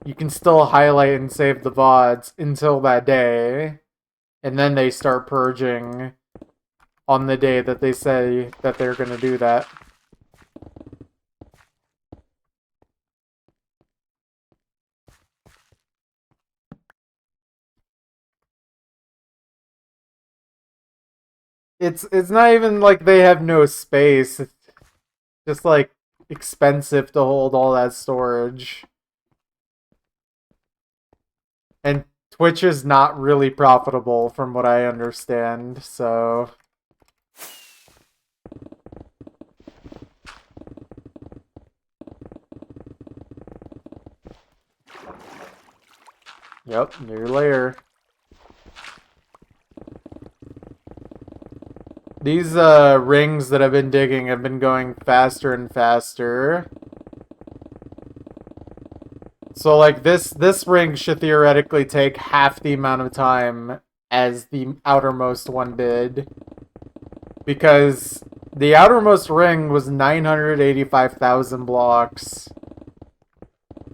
you can still highlight and save the VODs until that day, and then they start purging on the day that they say that they're gonna do that. It's not even like they have no space. It's just like expensive to hold all that storage. And Twitch is not really profitable from what I understand, so yep, new layer. These rings that I've been digging have been going faster and faster. So like this ring should theoretically take half the amount of time as the outermost one did. Because the outermost ring was 985,000 blocks.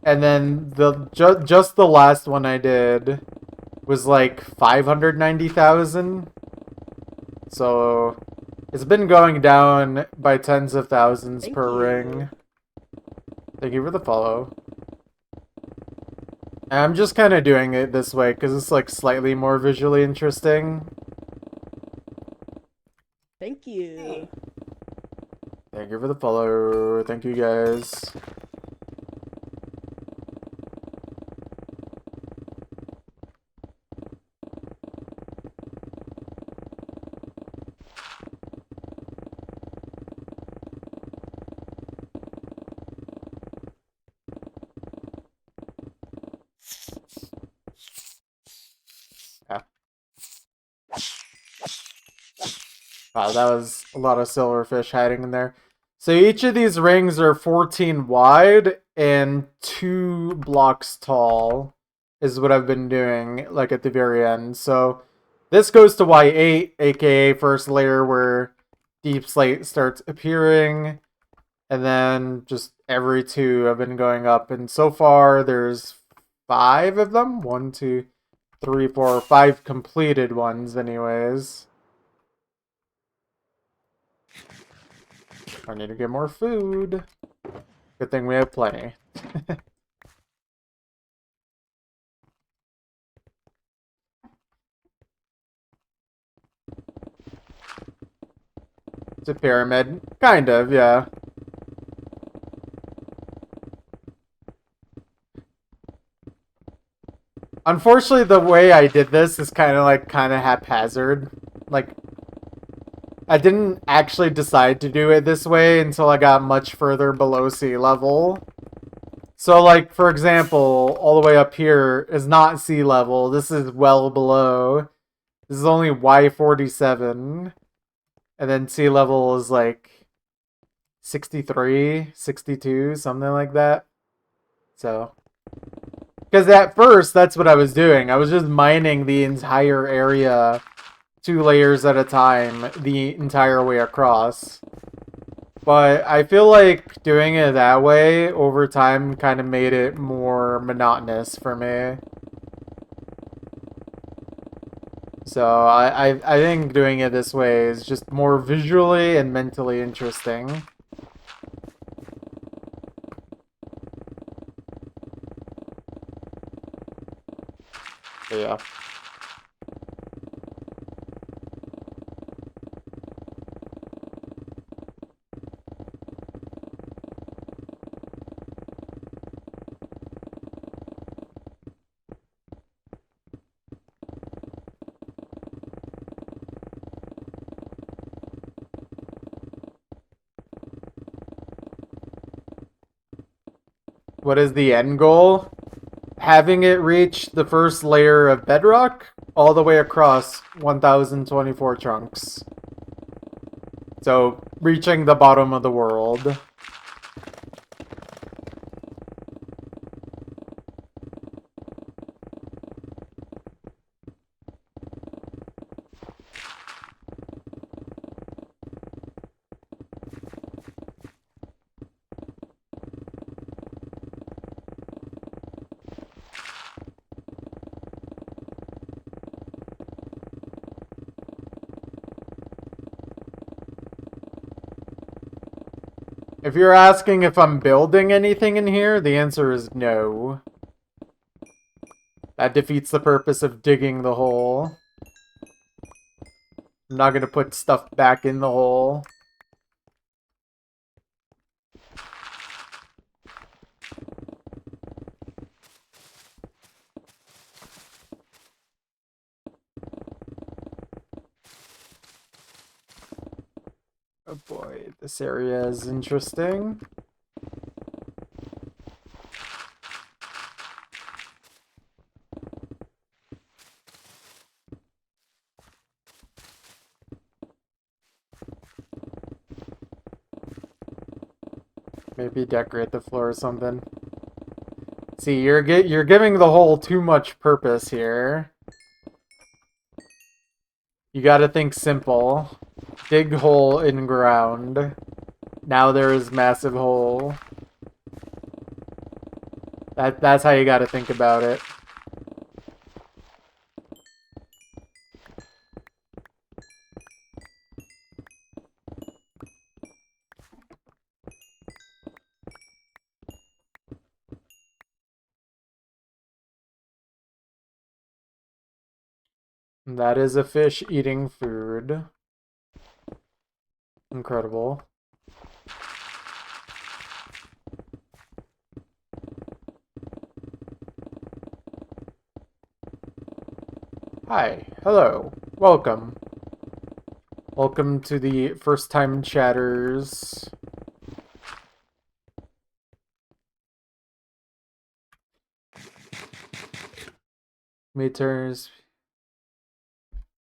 And then just the last one I did was like 590,000. So it's been going down by tens of thousands Thank per you. ring. Thank you for the follow. And I'm just kind of doing it this way because it's like slightly more visually interesting. Thank you. Thank you for the follow. Thank you guys. Wow, that was a lot of silverfish hiding in there. So each of these rings are 14 wide and 2 blocks tall, is what I've been doing, like at the very end. So this goes to Y8, aka first layer where deep slate starts appearing. And then just every 2 have been going up. And so far there's 5 of them. 1, 2, 3, 4, 5 completed ones anyways. I need to get more food. Good thing we have plenty. It's a pyramid. Kind of, yeah. Unfortunately, the way I did this is kind of haphazard. Like, I didn't actually decide to do it this way until I got much further below sea level. So, like, for example, all the way up here is not sea level. This is well below. This is only Y47. And then sea level is like 63, 62, something like that. So, because at first, that's what I was doing. I was just mining the entire area 2 layers at a time the entire way across. But I feel like doing it that way over time kind of made it more monotonous for me. So I think doing it this way is just more visually and mentally interesting. But yeah. What is the end goal? Having it reach the first layer of bedrock all the way across 1024 chunks. So, reaching the bottom of the world. If you're asking if I'm building anything in here, the answer is no. That defeats the purpose of digging the hole. I'm not gonna put stuff back in the hole. Oh boy, this area is interesting. Maybe decorate the floor or something. See, you're giving the hole too much purpose here. You gotta think simple. Dig hole in ground. Now there is massive hole. That's how you gotta think about it. That is a fish eating food. Incredible. Hi, hello, welcome. Welcome to the first time chatters. Meters.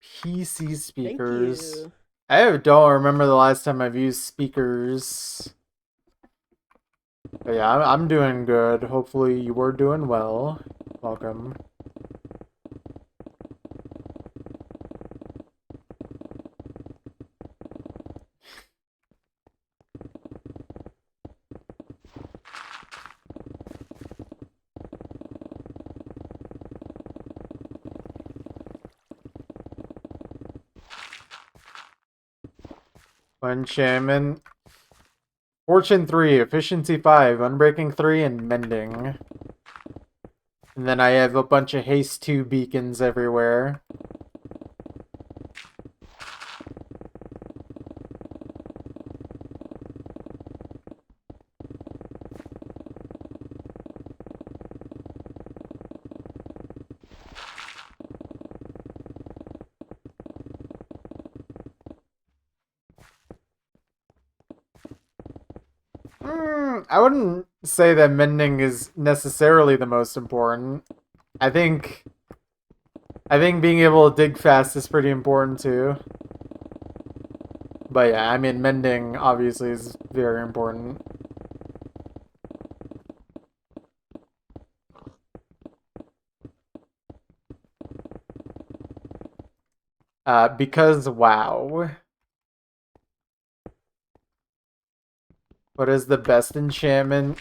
PC speakers. Thank you. I don't remember the last time I've used speakers. But yeah, I'm doing good. Hopefully you were doing well. Welcome. Enchantment. Fortune 3, Efficiency 5, Unbreaking 3, and Mending. And then I have a bunch of Haste 2 beacons everywhere. I wouldn't say that mending is necessarily the most important. I think being able to dig fast is pretty important too. But yeah, I mean mending obviously is very important. Because wow. What is the best enchantment?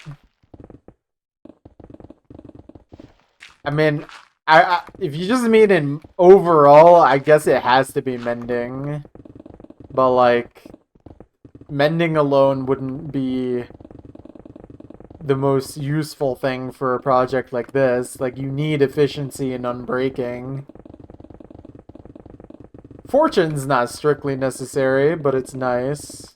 I mean, if you just mean in overall, I guess it has to be mending. But like, mending alone wouldn't be the most useful thing for a project like this. Like, you need efficiency and unbreaking. Fortune's not strictly necessary, but it's nice.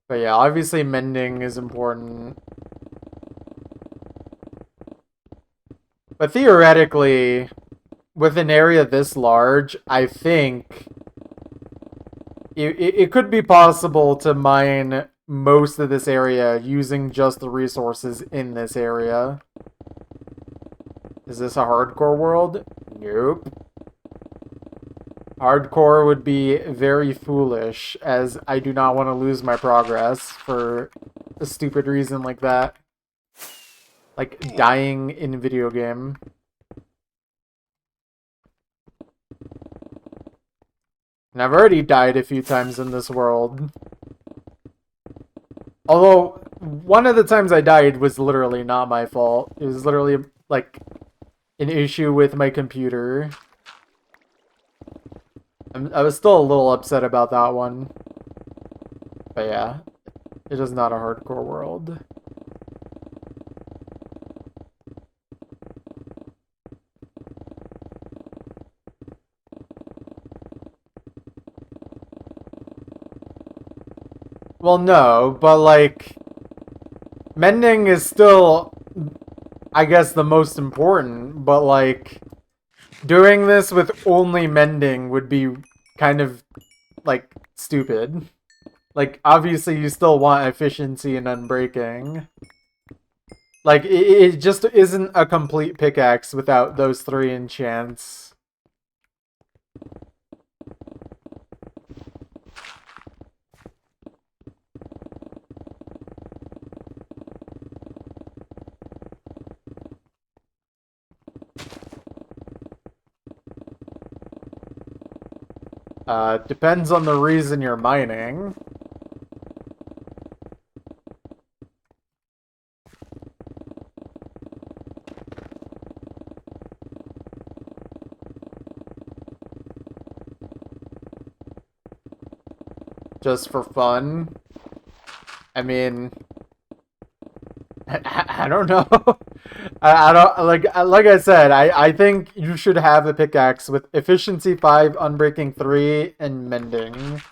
But yeah, obviously mending is important. But theoretically, with an area this large, I think it could be possible to mine most of this area using just the resources in this area. Is this a hardcore world? Nope. Hardcore would be very foolish, as I do not want to lose my progress for a stupid reason like that. Like dying in a video game. And I've already died a few times in this world. Although, one of the times I died was literally not my fault. It was literally, like, an issue with my computer. I was still a little upset about that one. But yeah, it is not a hardcore world. Well, no, but like, mending is still, I guess, the most important, but like, doing this with only mending would be kind of, like, stupid. Like, obviously you still want efficiency and unbreaking. Like, it just isn't a complete pickaxe without those 3 enchants. Depends on the reason you're mining. Just for fun. I mean, I don't know. I don't like I said, I think you should have a pickaxe with efficiency 5, unbreaking 3, and mending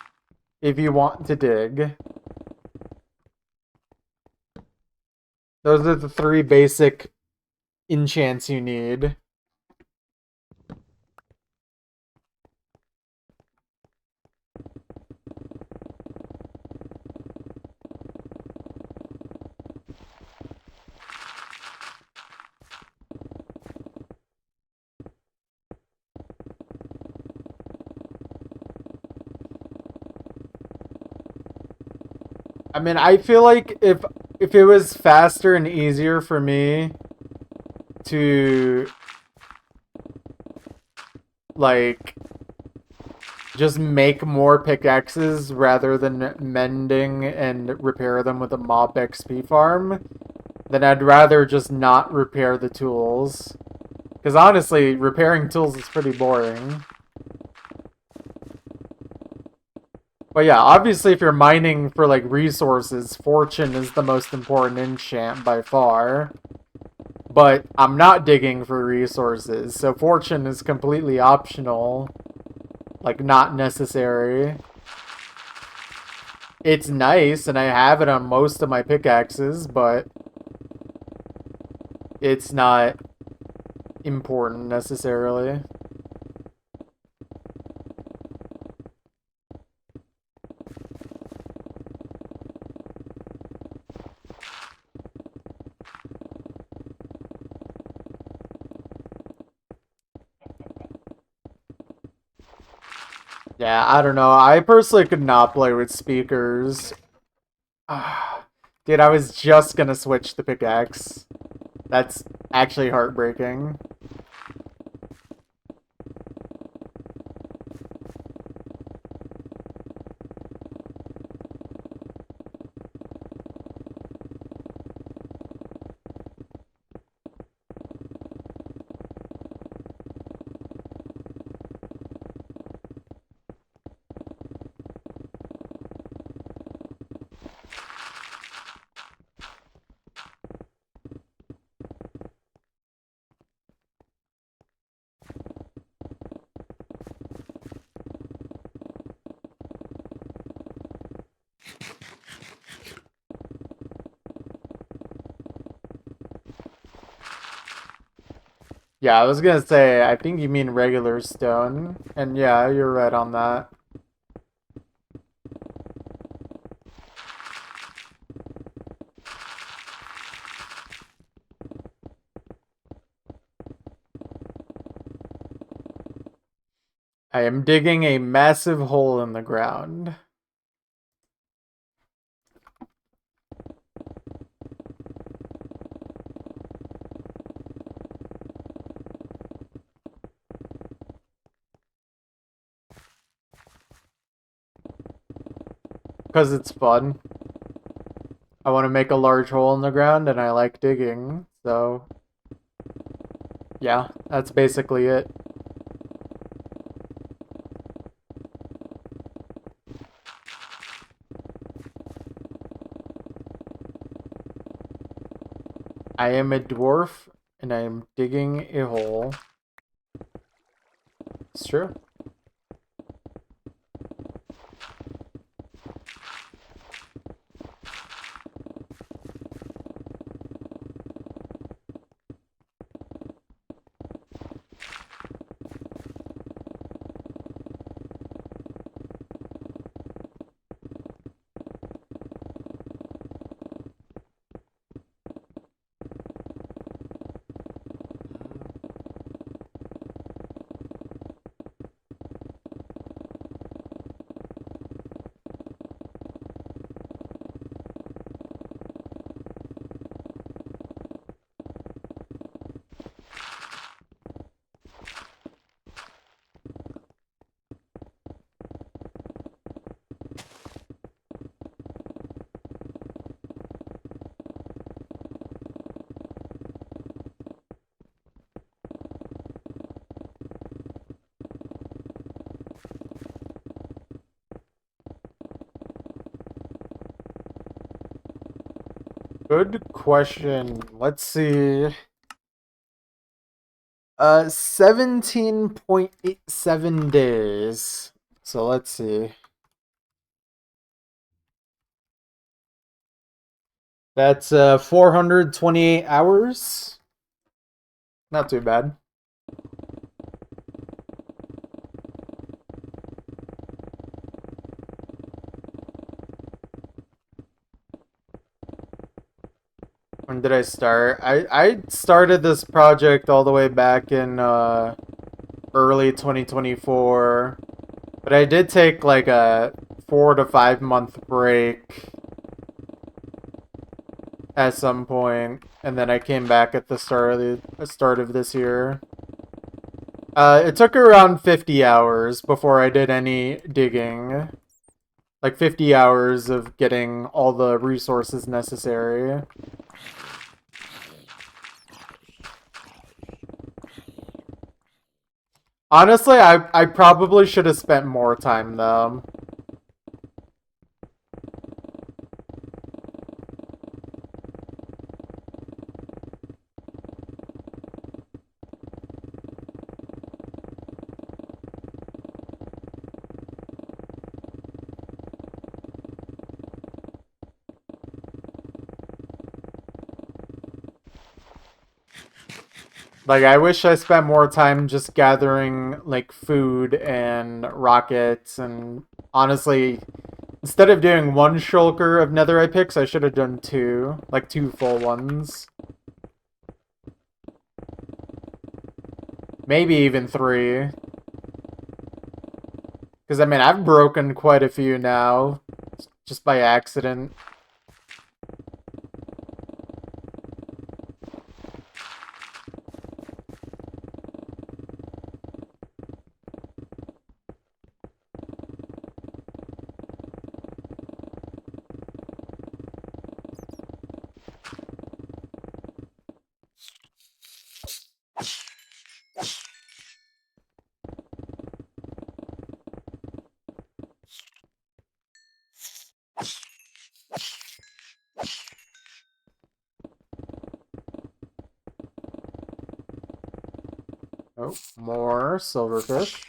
if you want to dig. Those are the 3 basic enchants you need. I mean, I feel like if it was faster and easier for me to like just make more pickaxes rather than mending and repair them with a mob XP farm, then I'd rather just not repair the tools. Because honestly, repairing tools is pretty boring. But yeah, obviously if you're mining for like resources, fortune is the most important enchant by far. But I'm not digging for resources, so fortune is completely optional. Like, not necessary. It's nice, and I have it on most of my pickaxes, but it's not important necessarily. Yeah, I don't know. I personally could not play with speakers. Dude, I was just gonna switch the pickaxe. That's actually heartbreaking. Yeah, I was gonna say, I think you mean regular stone. And yeah, you're right on that. I am digging a massive hole in the ground. Because it's fun. I want to make a large hole in the ground and I like digging, so yeah, that's basically it. I am a dwarf and I am digging a hole. It's true. Good question. Let's see. 17.87 days. So let's see. That's 428 hours. Not too bad. When did I start? I started this project all the way back in early 2024. But I did take like a 4 to 5 month break at some point, and then I came back at the start of this year. It took around 50 hours before I did any digging. Like 50 hours of getting all the resources necessary. Honestly, I probably should have spent more time though. Like, I wish I spent more time just gathering, like, food and rockets, and honestly, instead of doing one shulker of netherite picks, I should have done two. Like, two full ones. Maybe even three. Because, I mean, I've broken quite a few now, just by accident. Oh, more silverfish.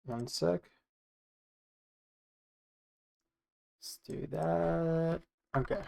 One sec. Let's do that. Okay.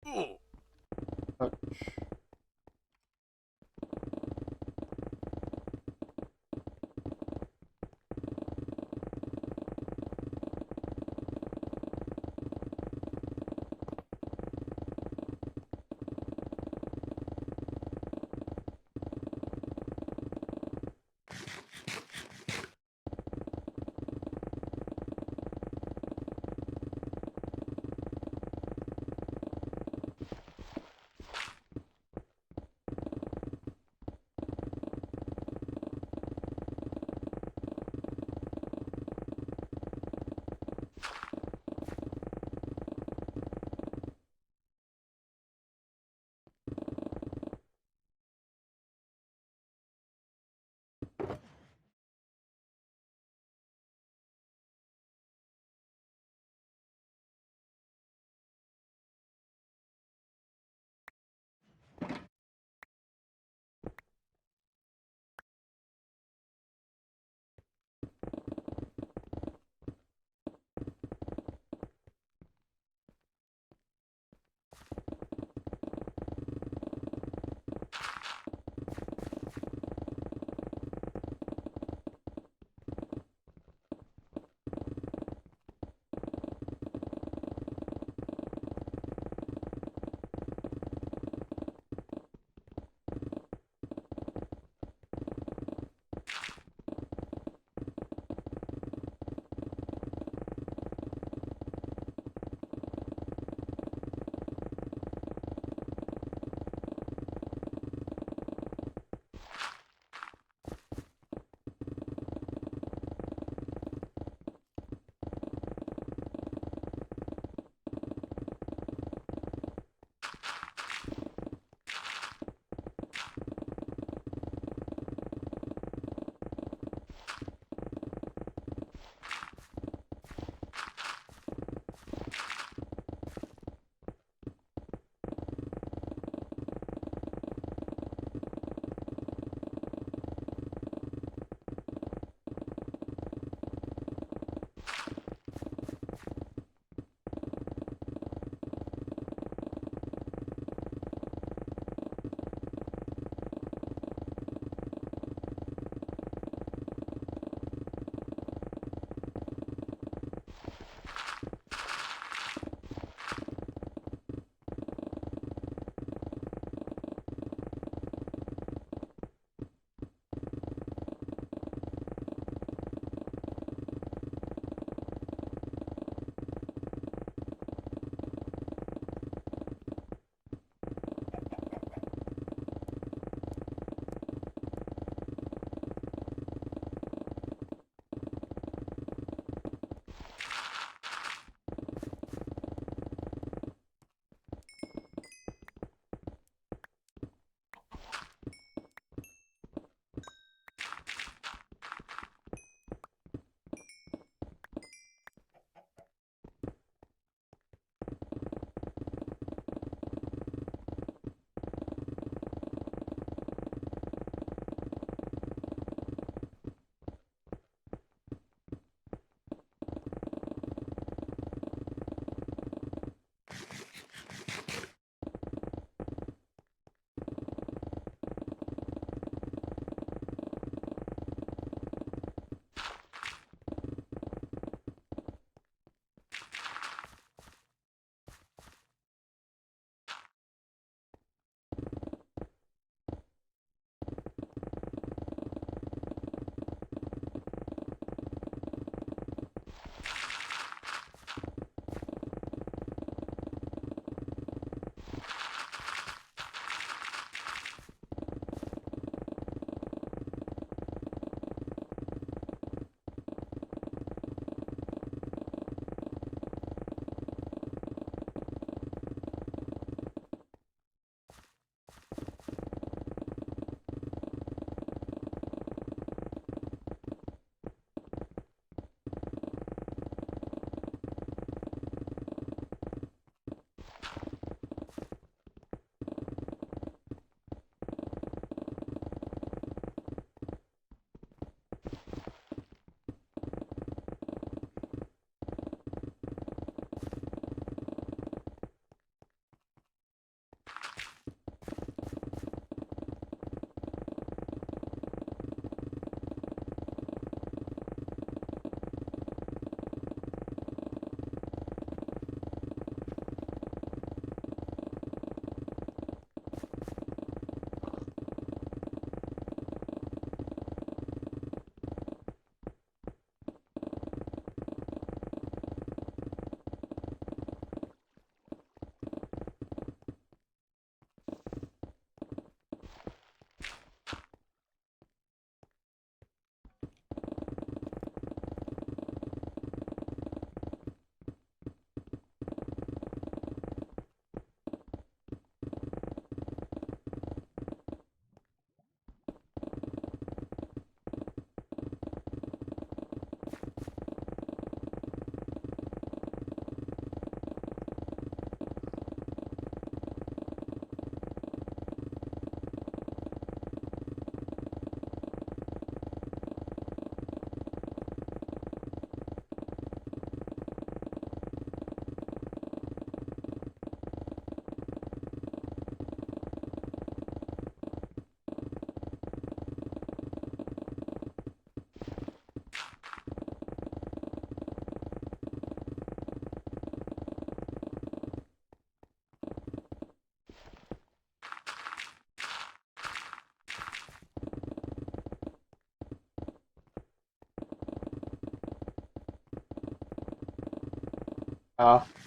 Touch.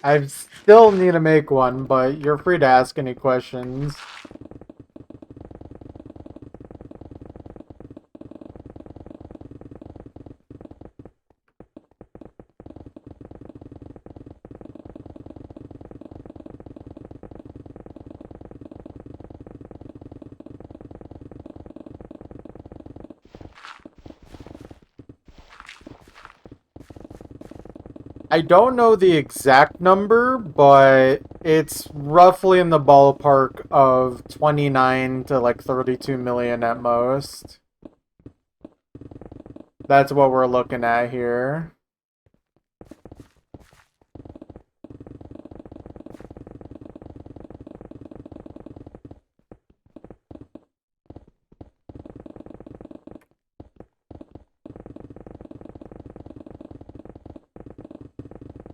I still need to make one, but you're free to ask any questions. I don't know the exact number, but it's roughly in the ballpark of 29 to like 32 million at most. That's what we're looking at here.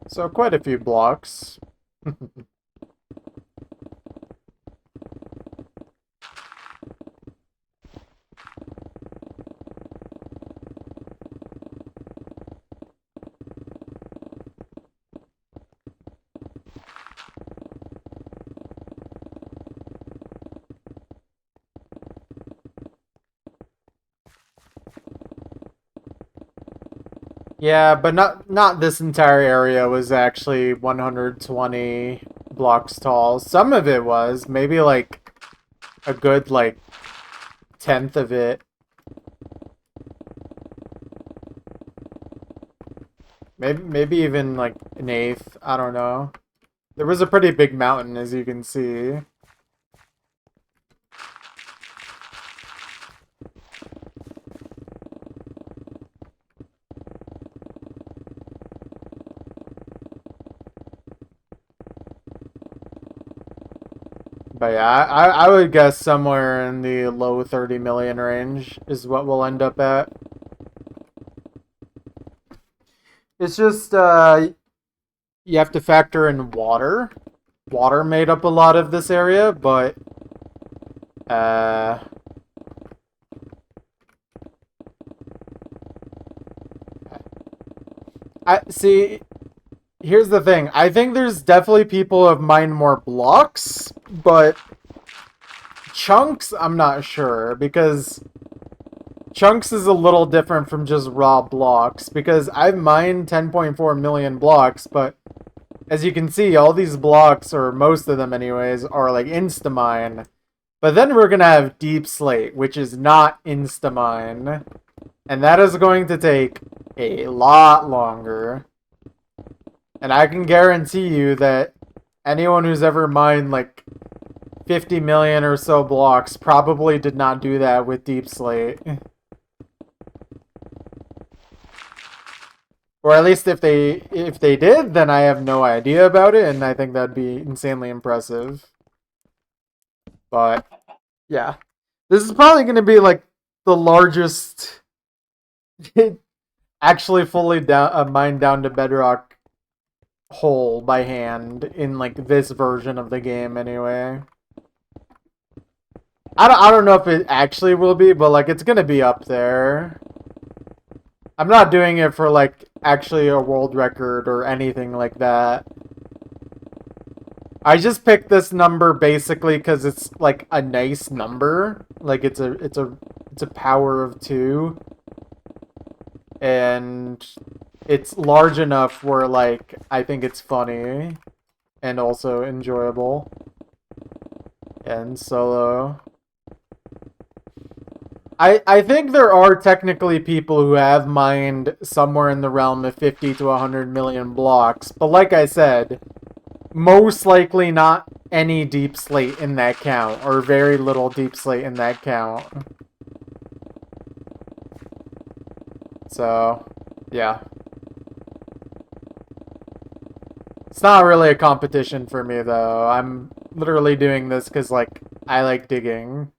So quite a few blocks. Yeah, but not this entire area was actually 120 blocks tall. Some of it was, maybe like a good like tenth of it. Maybe even like an eighth, I don't know. There was a pretty big mountain, as you can see. But yeah, I would guess somewhere in the low 30 million range is what we'll end up at. It's just, you have to factor in water. Water made up a lot of this area, but, I see. Here's the thing. I think there's definitely people who have mined more blocks, but chunks, I'm not sure, because chunks is a little different from just raw blocks, because I've mined 10.4 million blocks, but as you can see, all these blocks, or most of them anyways, are like instamine. But then we're gonna have deep slate, which is not instamine, and that is going to take a lot longer. And I can guarantee you that anyone who's ever mined like 50 million or so blocks probably did not do that with deep slate. Or at least if they did, then I have no idea about it, and I think that'd be insanely impressive. But yeah. This is probably gonna be like the largest actually fully down mined down to bedrock hole by hand in like this version of the game anyway. I don't know if it actually will be, but like it's gonna be up there. I'm not doing it for like actually a world record or anything like that. I just picked this number basically because it's like a nice number. Like it's a power of 2. And it's large enough where like I think it's funny and also enjoyable. And solo. I think there are technically people who have mined somewhere in the realm of 50 to 100 million blocks, but like I said, most likely not any deep slate in that count, or very little deep slate in that count. So, yeah. It's not really a competition for me, though. I'm literally doing this because, like, I like digging.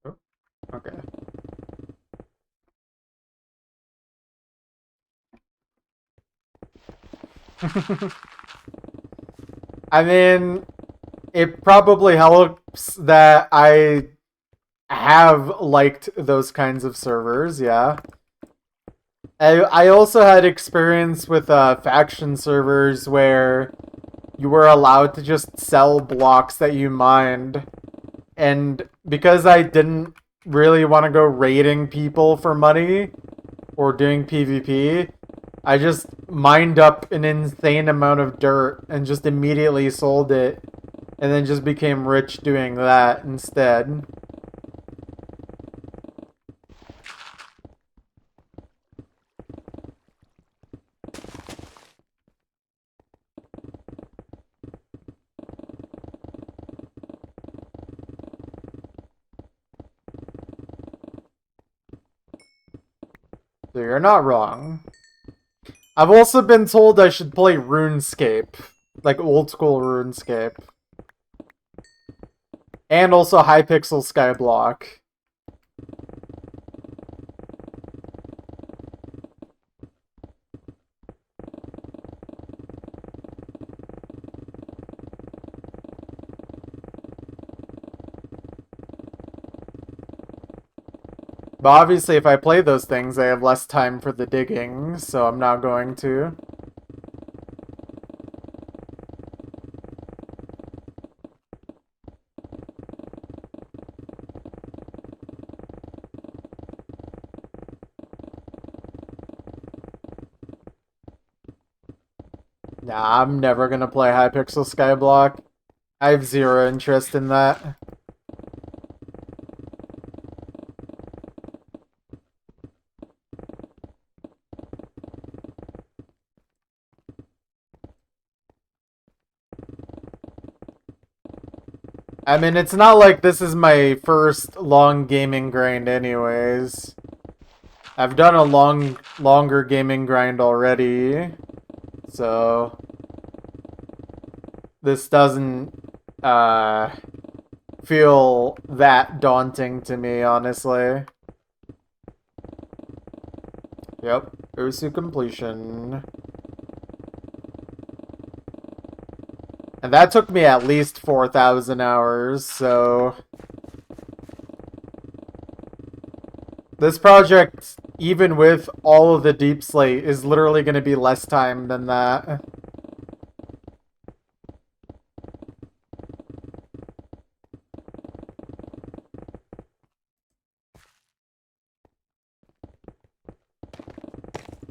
Oh, okay. I mean, it probably helps that I have liked those kinds of servers, yeah. I also had experience with faction servers where you were allowed to just sell blocks that you mined. And because I didn't really want to go raiding people for money or doing PvP, I just mined up an insane amount of dirt and just immediately sold it and then just became rich doing that instead. So you're not wrong. I've also been told I should play RuneScape, like old school RuneScape. And also Hypixel Skyblock. But obviously if I play those things, I have less time for the digging, so I'm not going to. Nah, I'm never gonna play Hypixel Skyblock. I have zero interest in that. I mean, it's not like this is my first long gaming grind anyways. I've done a longer gaming grind already. So this doesn't feel that daunting to me, honestly. Yep, Ursu completion. And that took me at least 4,000 hours, so... This project, even with all of the deep slate, is literally going to be less time than that.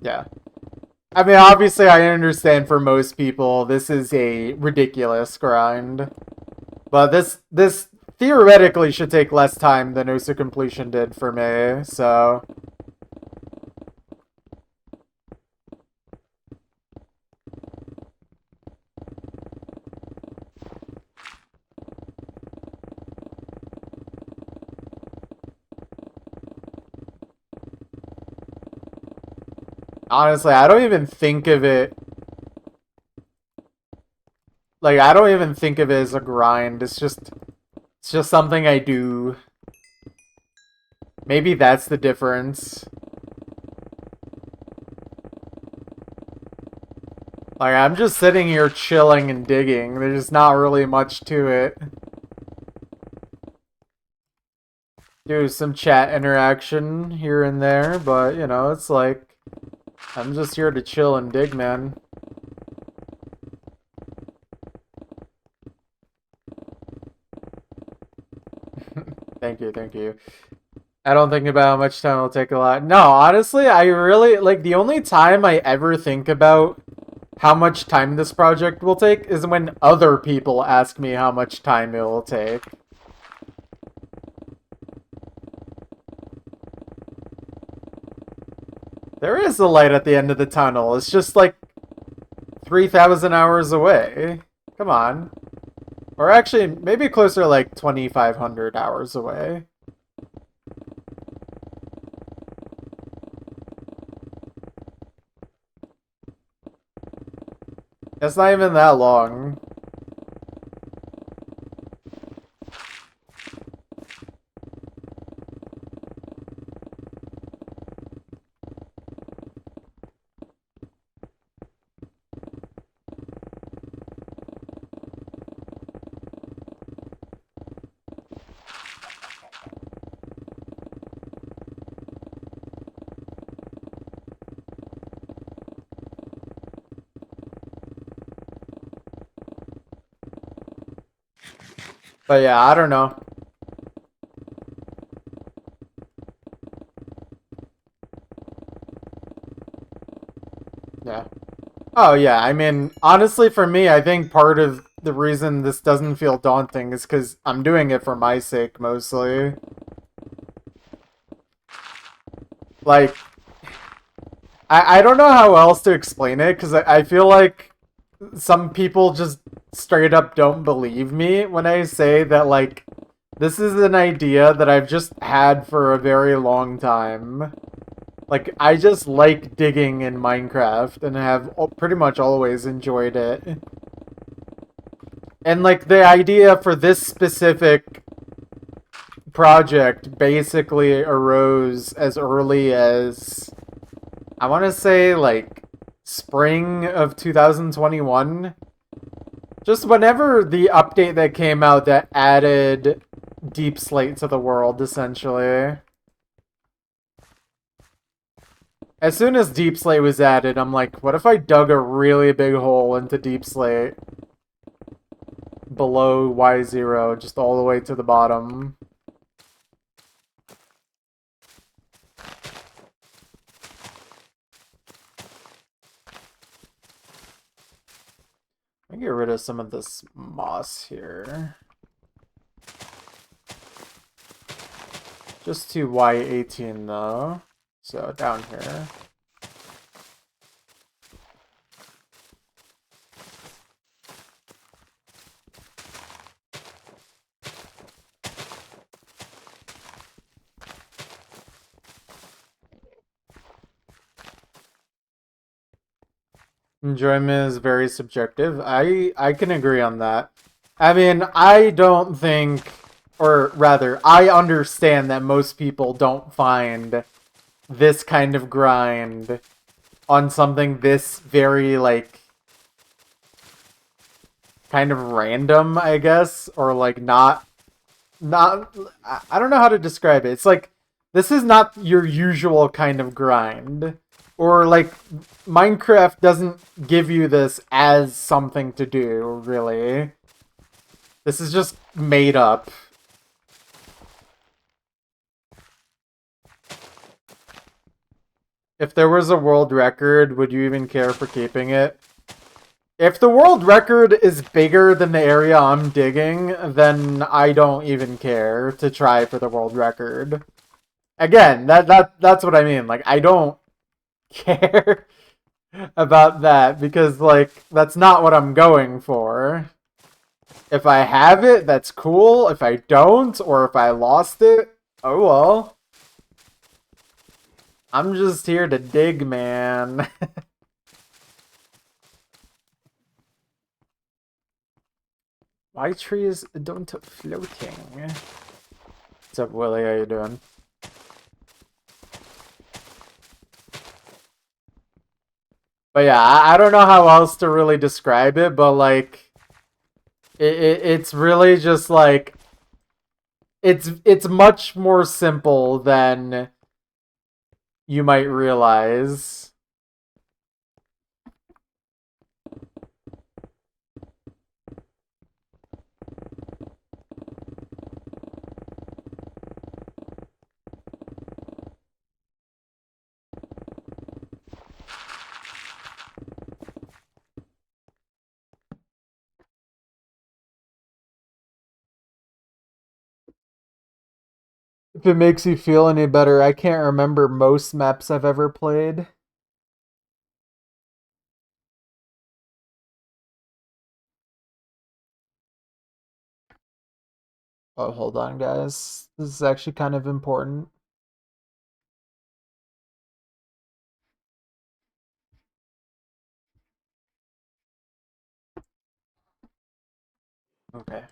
Yeah. I mean, obviously, I understand for most people, this is a ridiculous grind. But this theoretically should take less time than Osu completion did for me, so... Honestly, I don't even think of it... Like, I don't even think of it as a grind. It's just something I do. Maybe that's the difference. Like, I'm just sitting here chilling and digging. There's not really much to it. Do some chat interaction here and there, but, you know, it's like... I'm just here to chill and dig, man. Thank you, thank you. I don't think about how much time it'll take a lot. No, honestly, I really, like, the only time I ever think about how much time this project will take is when other people ask me how much time it will take. There is a light at the end of the tunnel. It's just like 3,000 hours away. Come on. Or actually, maybe closer like 2,500 hours away. It's not even that long. But yeah, I don't know. Yeah. Oh yeah, I mean, honestly for me, I think part of the reason this doesn't feel daunting is because I'm doing it for my sake mostly. Like, I don't know how else to explain it, because I feel like some people just straight up don't believe me when I say that, like, this is an idea that I've just had for a very long time. Like, I just like digging in Minecraft and have pretty much always enjoyed it. And, like, the idea for this specific project basically arose as early as, I want to say, like, spring of 2021. Just whenever the update that came out that added Deep Slate to the world, essentially. As soon as Deep Slate was added, I'm like, what if I dug a really big hole into Deep Slate below Y0, just all the way to the bottom? Let me get rid of some of this moss here. Just to Y18 though. So down here. Enjoyment is very subjective. I can agree on that. I mean, I don't think, or rather, I understand that most people don't find this kind of grind on something this very, like, kind of random, I guess, or like not I don't know how to describe it. It's like this is not your usual kind of grind. Or like Minecraft doesn't give you this as something to do, really. This is just made up. If there was a world record, would you even care for keeping it? If the world record is bigger than the area I'm digging, then I don't even care to try for the world record. Again, that's what I mean. Like, I don't care about that because, like, that's not what I'm going for. If I have it, that's cool. If I don't, or if I lost it, oh well. I'm just here to dig, man. Why trees don't floating? What's up, Willie? How you doing? But yeah, I don't know how else to really describe it, but like, it's really just like, it's much more simple than you might realize. If it makes you feel any better, I can't remember most maps I've ever played. Oh, hold on, guys. This is actually kind of important. Okay.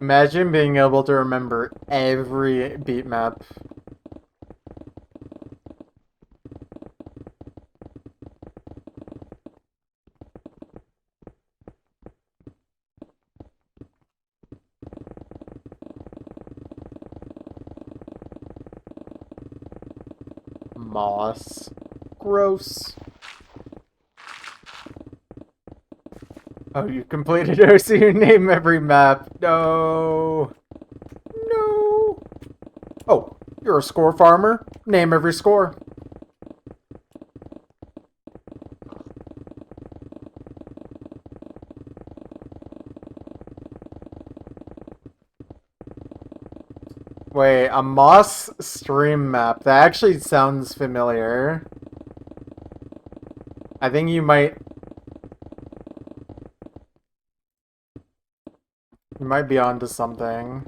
Imagine being able to remember every beat map. Moss. Gross. Oh, you completed OC, name every map. No. No. Oh, you're a score farmer? Name every score. Wait, a Moss stream map. That actually sounds familiar. I think you might be onto something.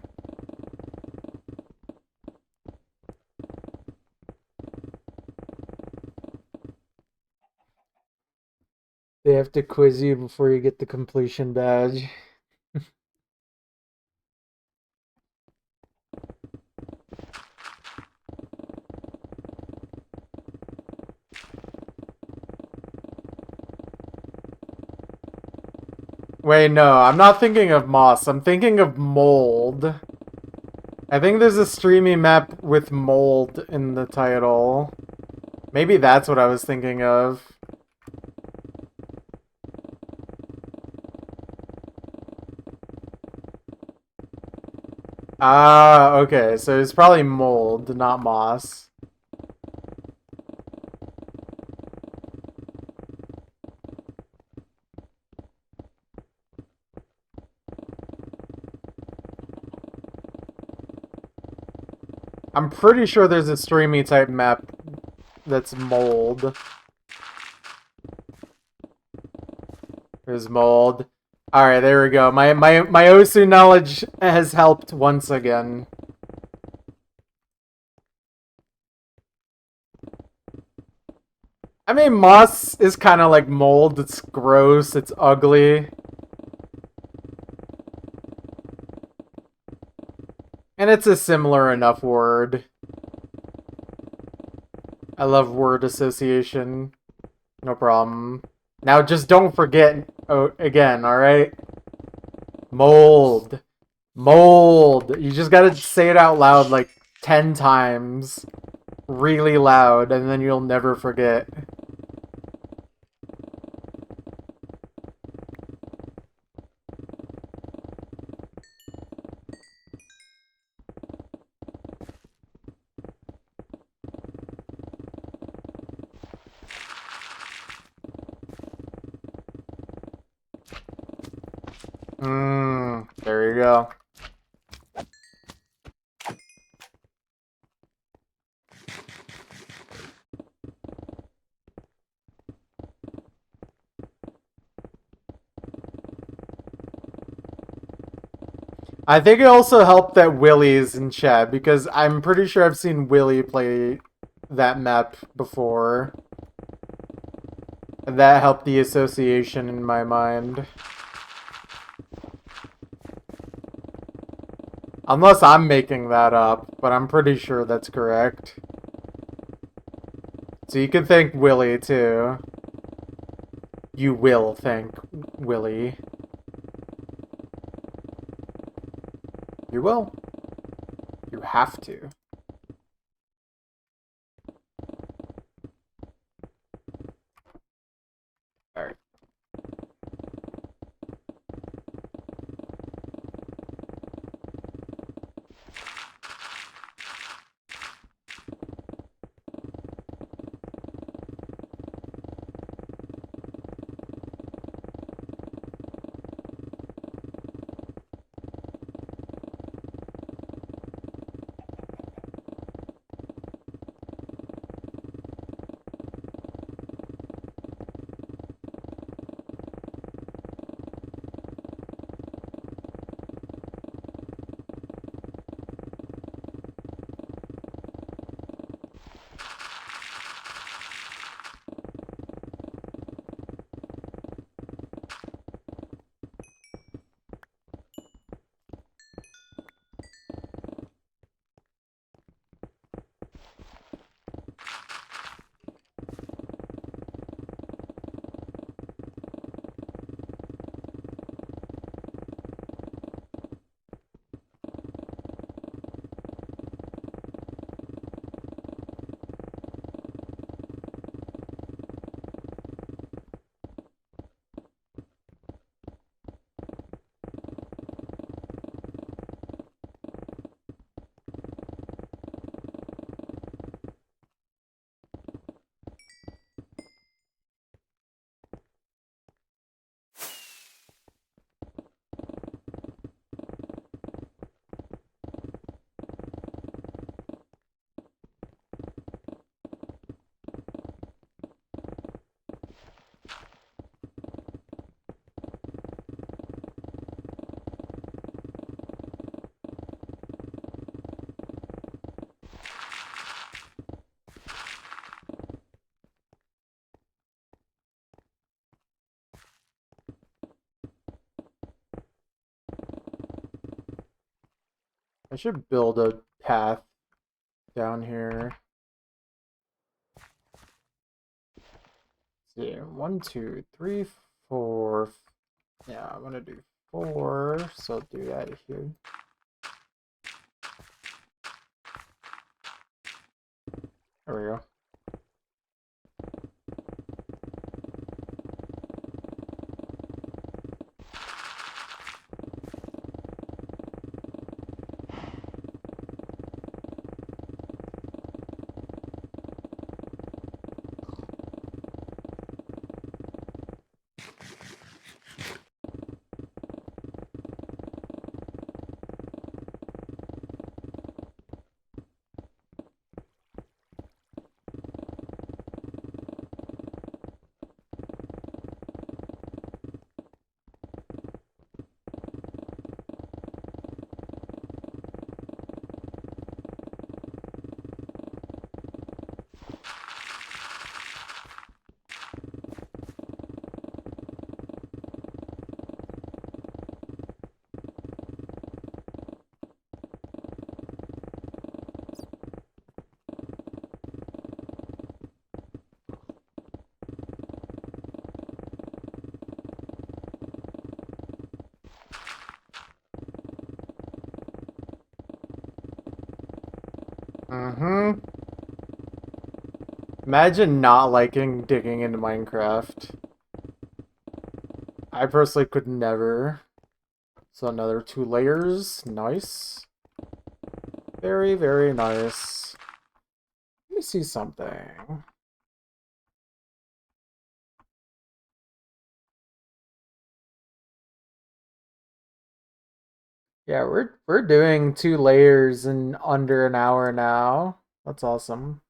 They have to quiz you before you get the completion badge. Wait, no, I'm not thinking of Moss. I'm thinking of Mold. I think there's a streamy map with Mold in the title. Maybe that's what I was thinking of. Ah, okay, so it's probably Mold, not Moss. I'm pretty sure there's a streamy type map that's Mold. There's Mold. Alright, there we go. My Osu knowledge has helped once again. I mean, Moss is kind of like Mold. It's gross. It's ugly. And it's a similar enough word. I love word association. No problem. Now just don't forget again, alright? Mold. Mold. You just gotta say it out loud like 10 times. Really loud, and then you'll never forget. There you go. I think it also helped that Willie's in chat, because I'm pretty sure I've seen Willie play that map before. And that helped the association in my mind. Unless I'm making that up, but I'm pretty sure that's correct. So you can thank Willie, too. You will thank Willie. You will. You have to. Alright. I should build a path down here. Let's see, 1, 2, 3, 4. Yeah, I want to do 4, so I'll do that here. There we go. Mm-hmm. Imagine not liking digging into Minecraft. I personally could never. So another 2 layers. Nice. Very, very nice. Let me see something. Yeah, we're doing 2 layers in under an hour now. That's awesome.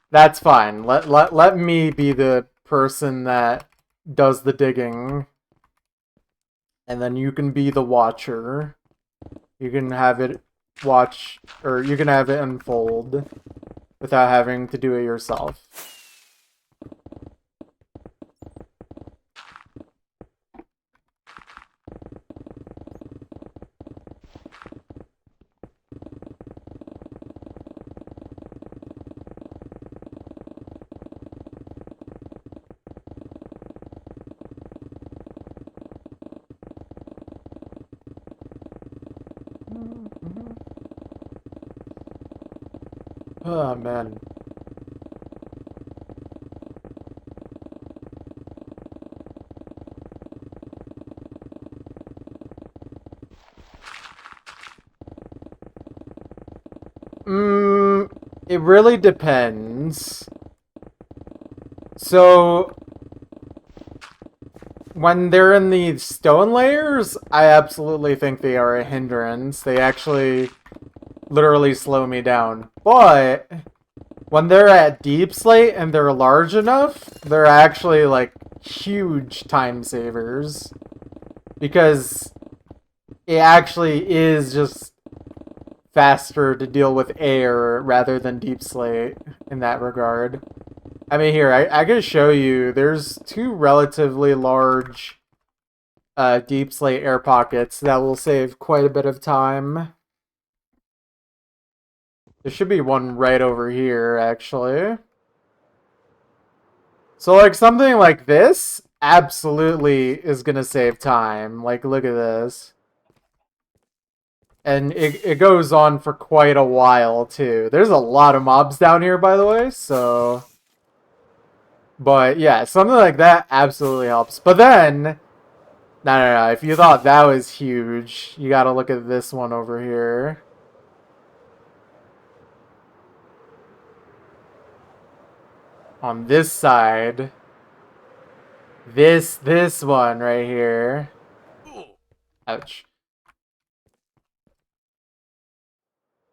That's fine. Let me be the person that does the digging. And then you can be the watcher. You can have it watch, or you can have it unfold without having to do it yourself. Oh, man. It really depends. So, when they're in the stone layers, I absolutely think they are a hindrance. They actually literally slow me down. But when they're at deep slate and they're large enough, they're actually like huge time savers. Because it actually is just faster to deal with air rather than deep slate in that regard. I mean, here, I can show you. There's 2 relatively large deep slate air pockets that will save quite a bit of time. There should be one right over here, actually. So, like, something like this absolutely is going to save time. Like, look at this. And it goes on for quite a while, too. There's a lot of mobs down here, by the way, so... But, yeah, something like that absolutely helps. But then... No. If you thought that was huge, you gotta look at this one over here. On this side. This one right here. Ouch.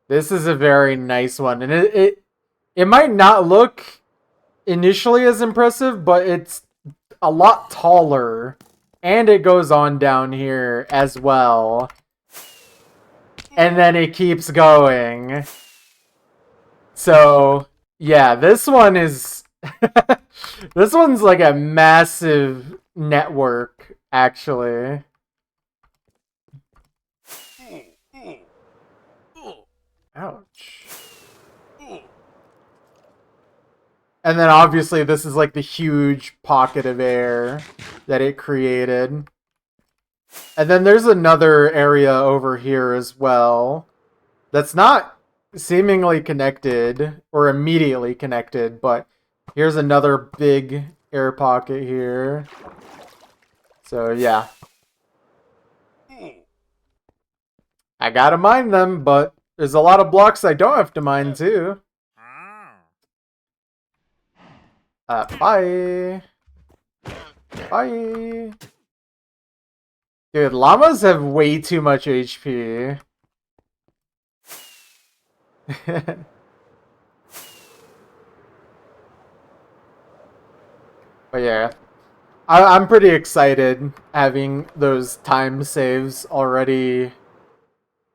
This is a very nice one. And it might not look initially as impressive, but it's a lot taller. And it goes on down here as well. And then it keeps going. So, yeah, this one is This one's like a massive network, actually. Ouch. And then obviously this is like the huge pocket of air that it created. And then there's another area over here as well that's not seemingly connected or immediately connected, but here's another big air pocket here. So yeah. I gotta mine them, but there's a lot of blocks I don't have to mine too. Bye. Bye. Dude, llamas have way too much HP. But yeah, I'm pretty excited having those time saves already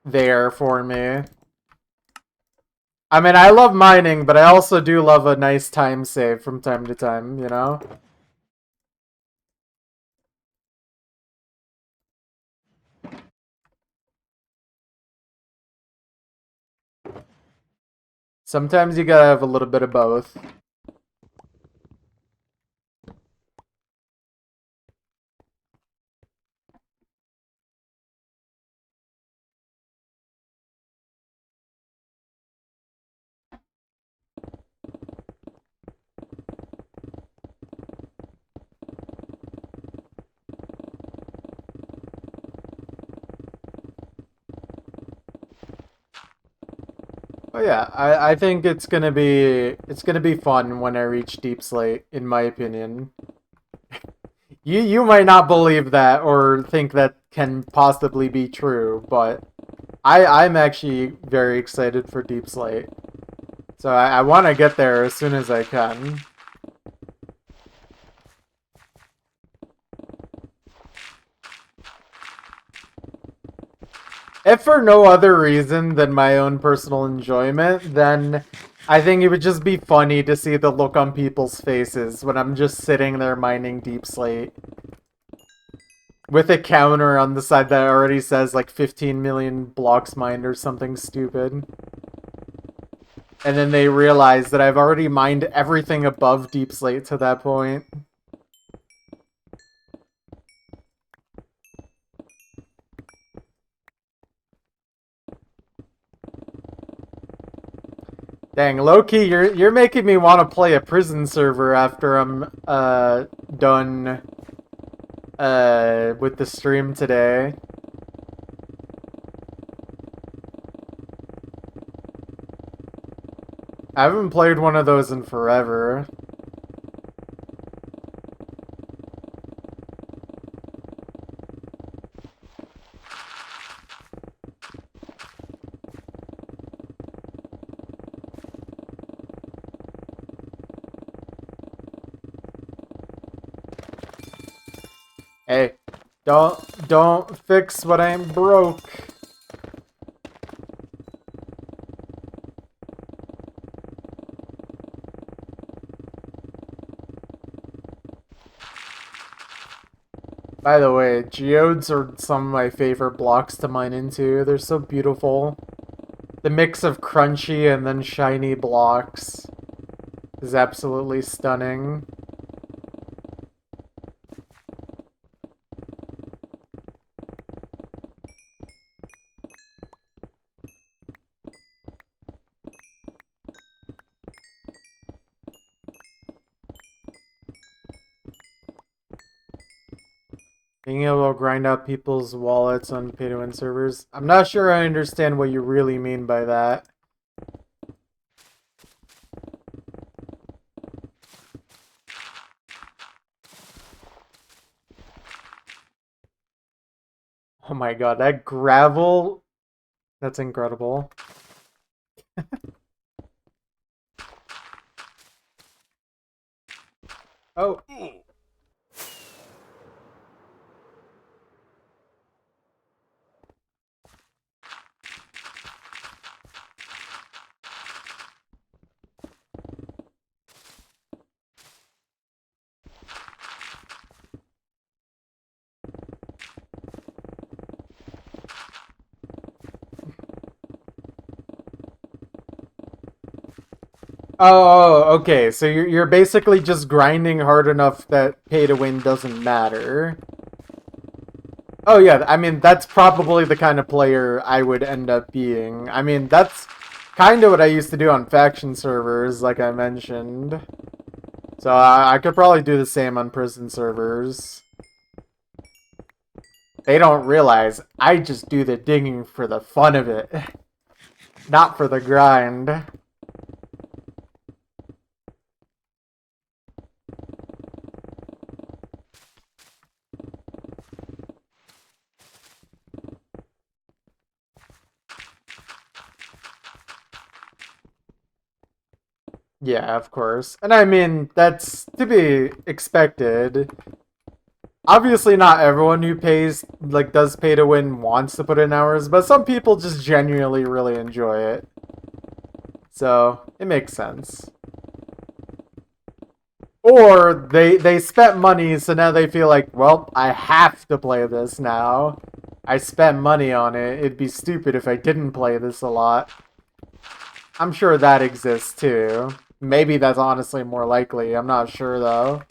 there for me. I mean, I love mining, but I also do love a nice time save from time to time, you know? Sometimes you gotta have a little bit of both. But yeah, I think it's gonna be fun when I reach Deep Slate, in my opinion. You might not believe that or think that can possibly be true, but I'm actually very excited for Deep Slate. So I want to get there as soon as I can. If for no other reason than my own personal enjoyment, then I think it would just be funny to see the look on people's faces when I'm just sitting there mining Deep Slate. With a counter on the side that already says like 15 million blocks mined or something stupid. And then they realize that I've already mined everything above Deep Slate to that point. Dang, Loki, you're making me want to play a prison server after I'm done with the stream today. I haven't played one of those in forever. Hey, don't fix what ain't broke. By the way, geodes are some of my favorite blocks to mine into. They're so beautiful. The mix of crunchy and then shiny blocks is absolutely stunning. Being able to grind out people's wallets on pay-to-win servers. I'm not sure I understand what you really mean by that. Oh my god, that gravel... That's incredible. Oh. Oh, okay. So you're basically just grinding hard enough that pay to win doesn't matter. Oh yeah, I mean that's probably the kind of player I would end up being. I mean that's kind of what I used to do on faction servers, like I mentioned. So I could probably do the same on prison servers. They don't realize I just do the digging for the fun of it, not for the grind. Yeah, of course. And I mean, that's to be expected. Obviously not everyone who does pay to win wants to put in hours, but some people just genuinely really enjoy it. So, it makes sense. Or they spent money, so now they feel like, well, I have to play this now. I spent money on it. It'd be stupid if I didn't play this a lot. I'm sure that exists too. Maybe that's honestly more likely. I'm not sure though.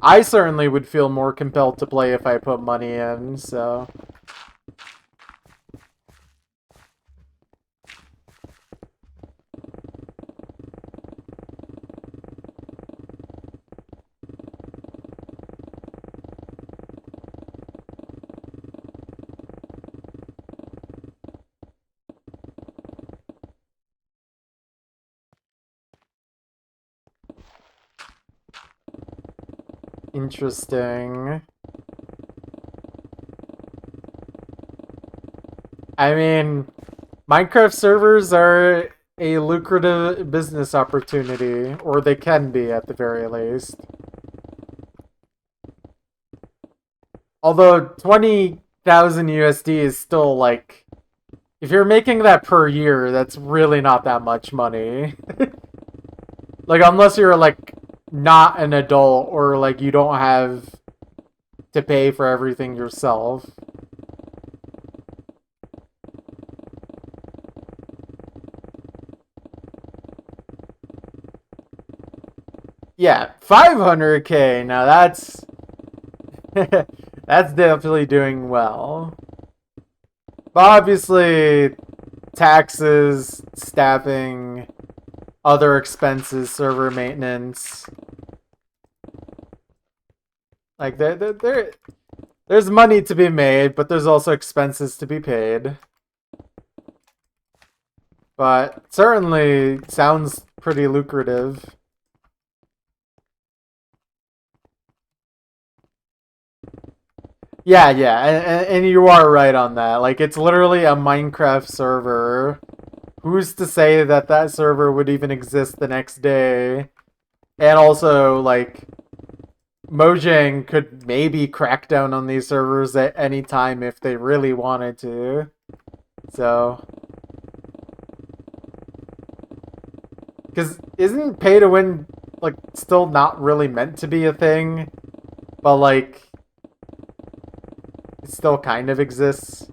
I certainly would feel more compelled to play if I put money in, so... Interesting. I mean, Minecraft servers are a lucrative business opportunity, or they can be at the very least. Although 20,000 USD is still like, if you're making that per year, that's really not that much money. Like, unless you're like not an adult or like you don't have to pay for everything yourself. Yeah, 500k. Now that's that's definitely doing well. But obviously, taxes, staffing, other expenses, server maintenance. Like there's money to be made, but there's also expenses to be paid. But certainly sounds pretty lucrative. Yeah, yeah, and you are right on that. Like, it's literally a Minecraft server. Who's to say that that server would even exist the next day? And also, like, Mojang could maybe crack down on these servers at any time if they really wanted to. So... Because isn't pay to win, like, still not really meant to be a thing? But, like... It still kind of exists.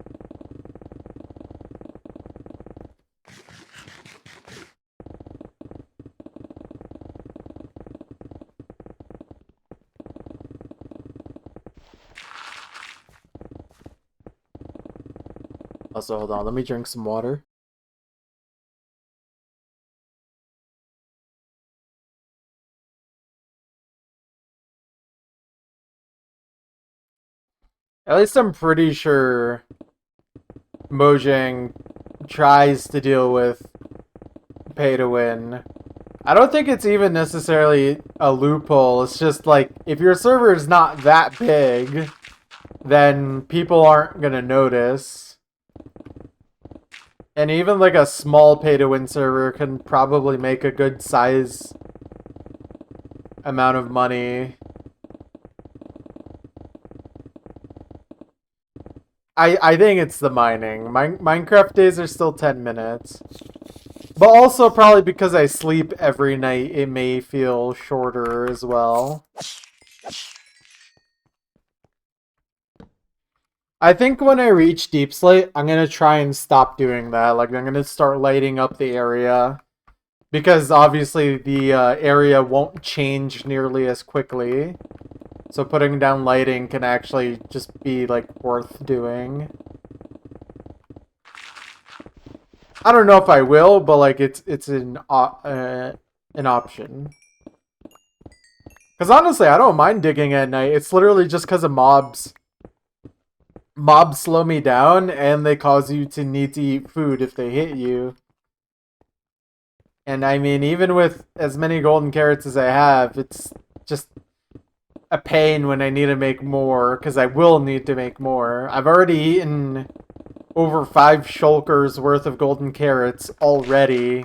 Also, hold on, let me drink some water. At least I'm pretty sure Mojang tries to deal with pay to win. I don't think it's even necessarily a loophole. It's just like, if your server is not that big, then people aren't going to notice. And even like a small pay to win server can probably make a good size amount of money. I think it's the mining. Minecraft days are still 10 minutes. But also probably because I sleep every night, it may feel shorter as well. I think when I reach Deep Slate, I'm gonna try and stop doing that. Like, I'm gonna start lighting up the area. Because obviously the area won't change nearly as quickly. So putting down lighting can actually just be, like, worth doing. I don't know if I will, but, like, it's an option. Because honestly, I don't mind digging at night. It's literally just because of mobs. Mobs slow me down, and they cause you to need to eat food if they hit you. And I mean, even with as many golden carrots as I have, it's just a pain when I need to make more, because I will need to make more. I've already eaten over 5 shulkers worth of golden carrots already,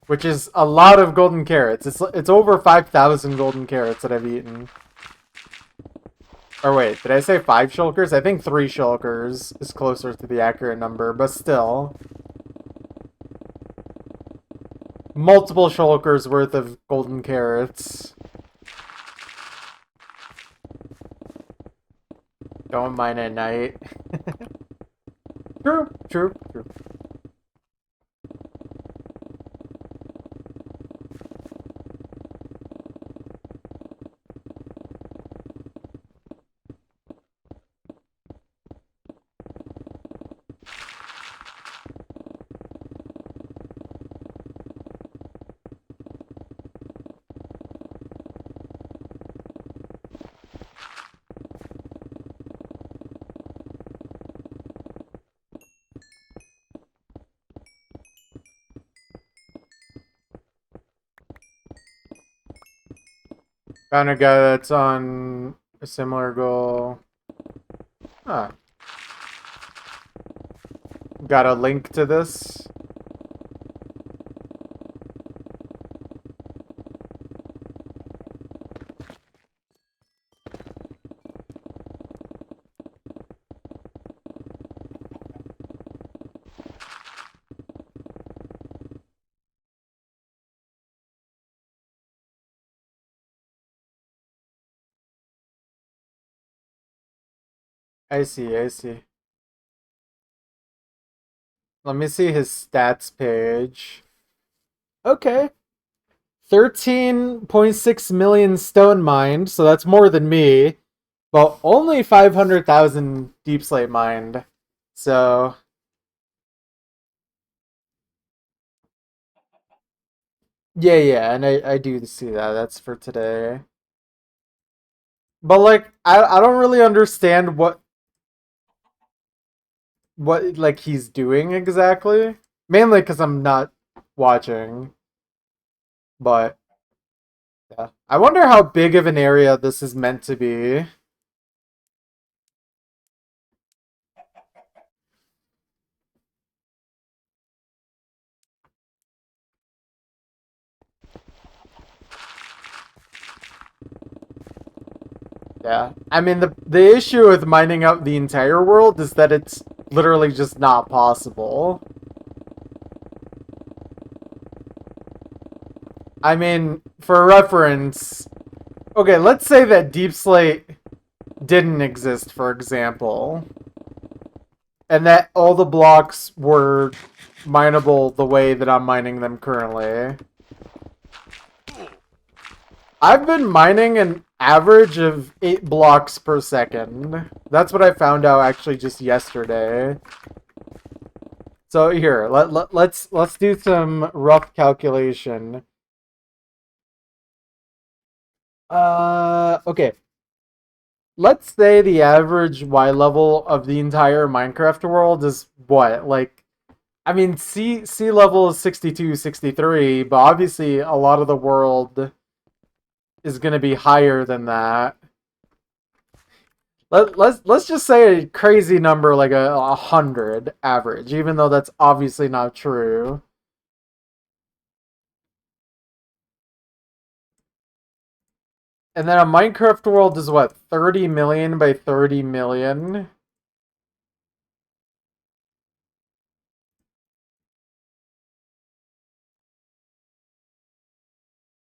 which is a lot of golden carrots. It's over 5,000 golden carrots that I've eaten. Or wait, did I say 5 shulkers? I think 3 shulkers is closer to the accurate number, but still. Multiple shulkers worth of golden carrots. Don't mine at night. True, true, true. Found a guy that's on a similar goal. Huh. Got a link to this? I see, I see. Let me see his stats page. Okay. 13.6 million stone mined, so that's more than me. But only 500,000 deep slate mined. So yeah, and I do see that. That's for today. But like I don't really understand what like he's doing exactly. Mainly because I'm not watching. But yeah. I wonder how big of an area this is meant to be. Yeah. I mean the issue with mining out the entire world is that it's literally just not possible. I mean, for reference, okay, let's say that Deep Slate didn't exist, for example, and that all the blocks were mineable the way that I'm mining them currently. I've been mining an average of 8 blocks per second. That's what I found out actually just yesterday. So here, let's do some rough calculation. Okay. Let's say the average Y level of the entire Minecraft world is what? Like, I mean, sea level is 62, 63, but obviously a lot of the world is going to be higher than that. Let's just say a crazy number like a 100 average, even though that's obviously not true. And then a Minecraft world is what? 30 million by 30 million?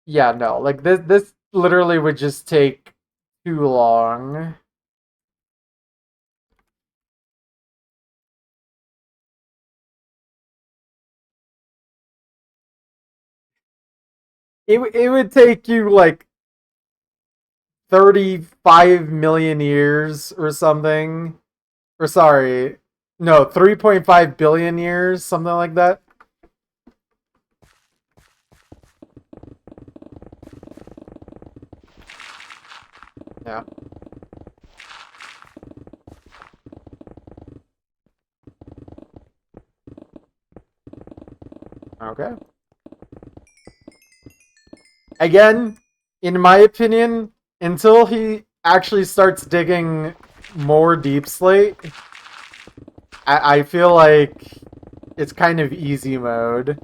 Yeah, no. Like this literally would just take too long. It would take you like 35 million years or something. Or sorry, no, 3.5 billion years, something like that. Yeah. Okay. Again, in my opinion, until he actually starts digging more deep slate, I feel like it's kind of easy mode.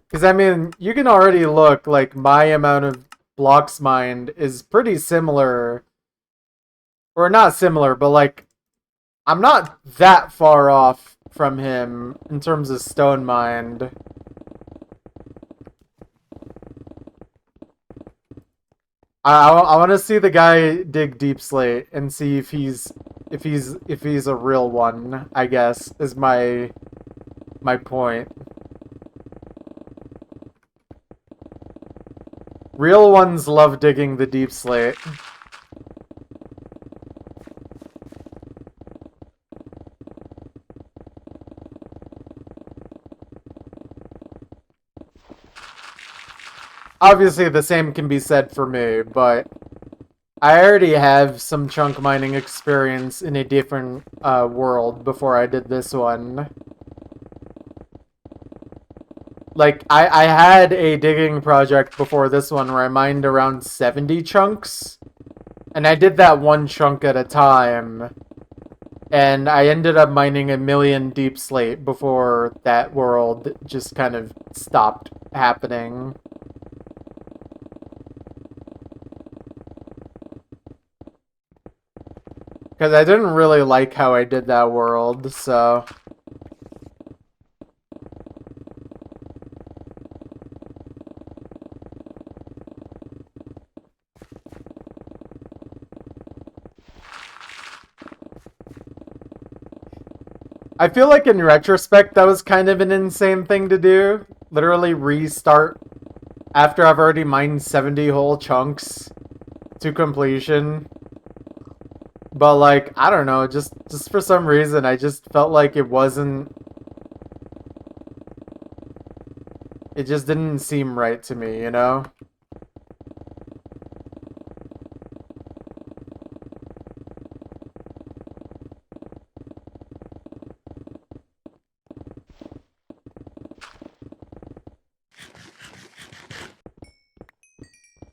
Because, I mean, you can already look, like, my amount of blocks mined is pretty similar. Or not similar, but, like, I'm not that far off from him in terms of stone mined. I want to see the guy dig deep slate and see if he's a real one, I guess, is my point. Real ones love digging the deep slate. Obviously, the same can be said for me, but I already have some chunk mining experience in a different world before I did this one. Like, I had a digging project before this one where I mined around 70 chunks. And I did that one chunk at a time. And I ended up mining a million deep slate before that world just kind of stopped happening. Because I didn't really like how I did that world, so... I feel like in retrospect, that was kind of an insane thing to do. Literally restart after I've already mined 70 whole chunks to completion. But like, I don't know, just for some reason, I just felt like it wasn't... It just didn't seem right to me, you know?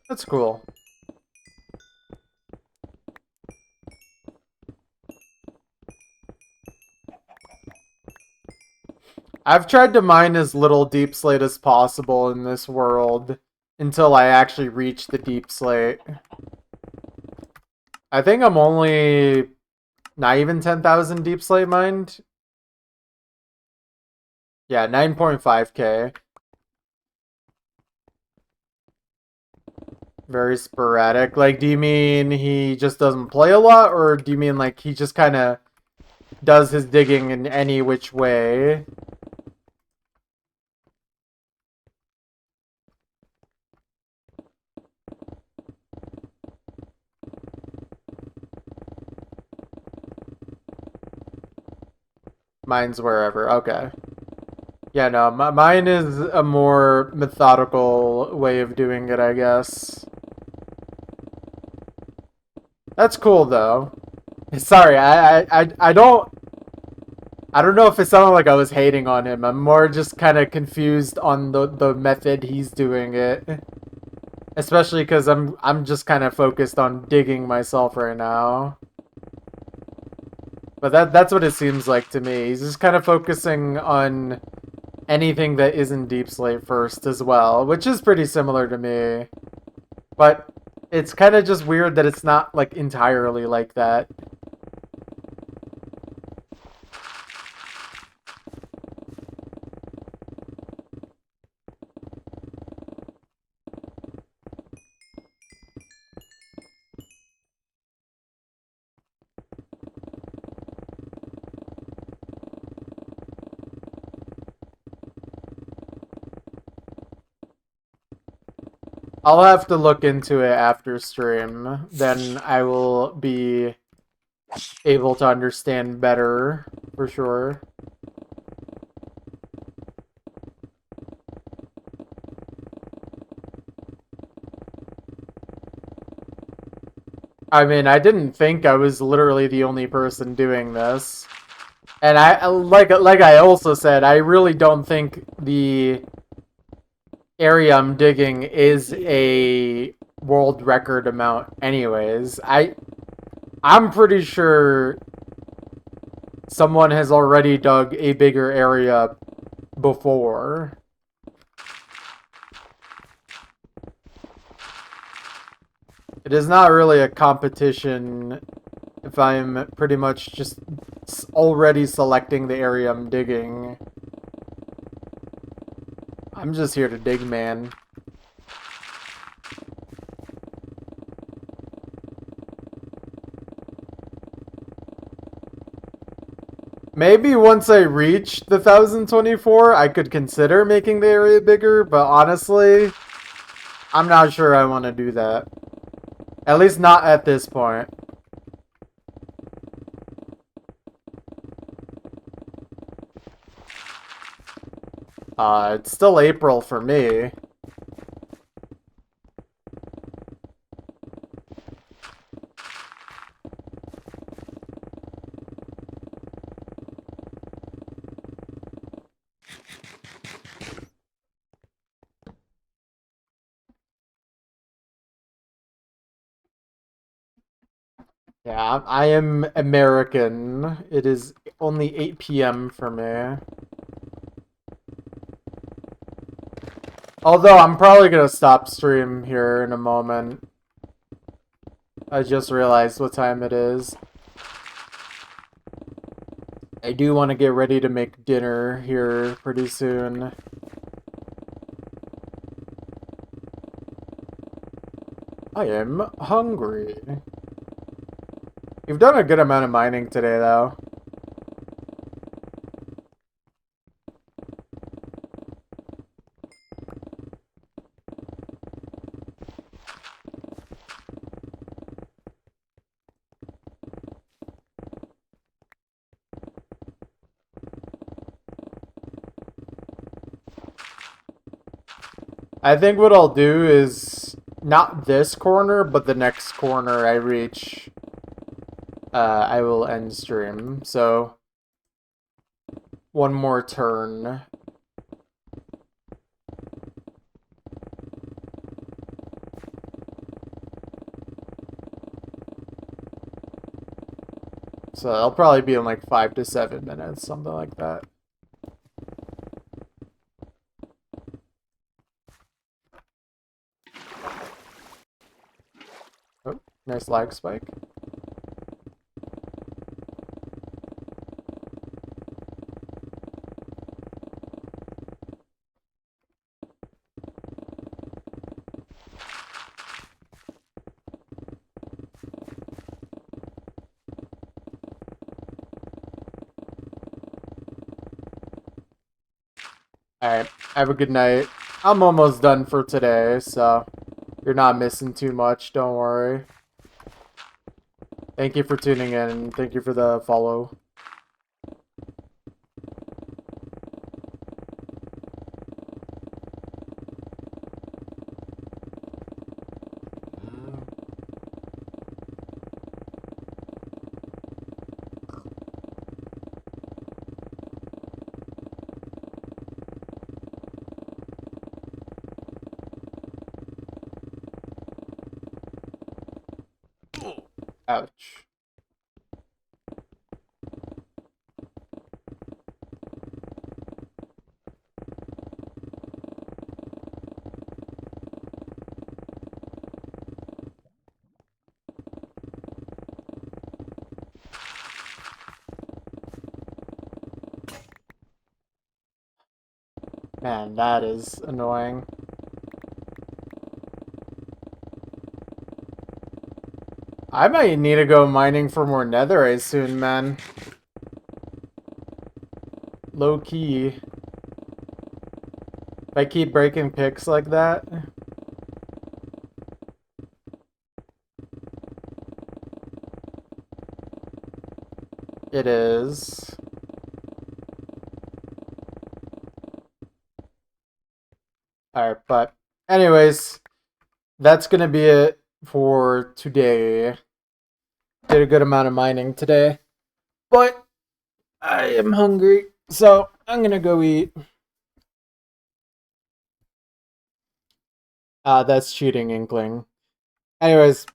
That's cool. I've tried to mine as little deep slate as possible in this world until I actually reach the deep slate. I think I'm only not even 10,000 deep slate mined. Yeah, 9.5k. Very sporadic. Like, do you mean he just doesn't play a lot, or do you mean like he just kind of does his digging in any which way? Mine's wherever. Okay. Yeah, no, mine is a more methodical way of doing it, I guess. That's cool, though. Sorry, I don't know if it sounded like I was hating on him. I'm more just kind of confused on the method he's doing it. Especially because I'm just kind of focused on digging myself right now. But that's what it seems like to me. He's just kind of focusing on anything that isn't deep slate first as well, which is pretty similar to me. But it's kind of just weird that it's not like entirely like that. I'll have to look into it after stream. Then I will be able to understand better, for sure. I mean, I didn't think I was literally the only person doing this. And I like I also said, I really don't think the area I'm digging is a world record amount anyways. I'm pretty sure someone has already dug a bigger area before. It is not really a competition if I'm pretty much just already selecting the area I'm digging. I'm just here to dig, man. Maybe once I reach the 1024, I could consider making the area bigger, but honestly, I'm not sure I want to do that. At least not at this point. It's still April for me. Yeah, I am American. It is only 8 p.m. for me. Although I'm probably gonna stop stream here in a moment. I just realized what time it is. I do want to get ready to make dinner here pretty soon. I am hungry. You've done a good amount of mining today, though. I think what I'll do is not this corner, but the next corner I reach, I will end stream. So, one more turn. So, I'll probably be in like 5 to 7 minutes, something like that. Oh, nice lag spike. Alright, have a good night. I'm almost done for today, so you're not missing too much, don't worry. Thank you for tuning in, thank you for the follow. Ouch. Man, that is annoying. I might need to go mining for more netherite soon, man. Low key. If I keep breaking picks like that. It is. Alright, but anyways, that's gonna be it for today. Did a good amount of mining today. But I am hungry, so I'm gonna go eat. That's cheating, Inkling. Anyways,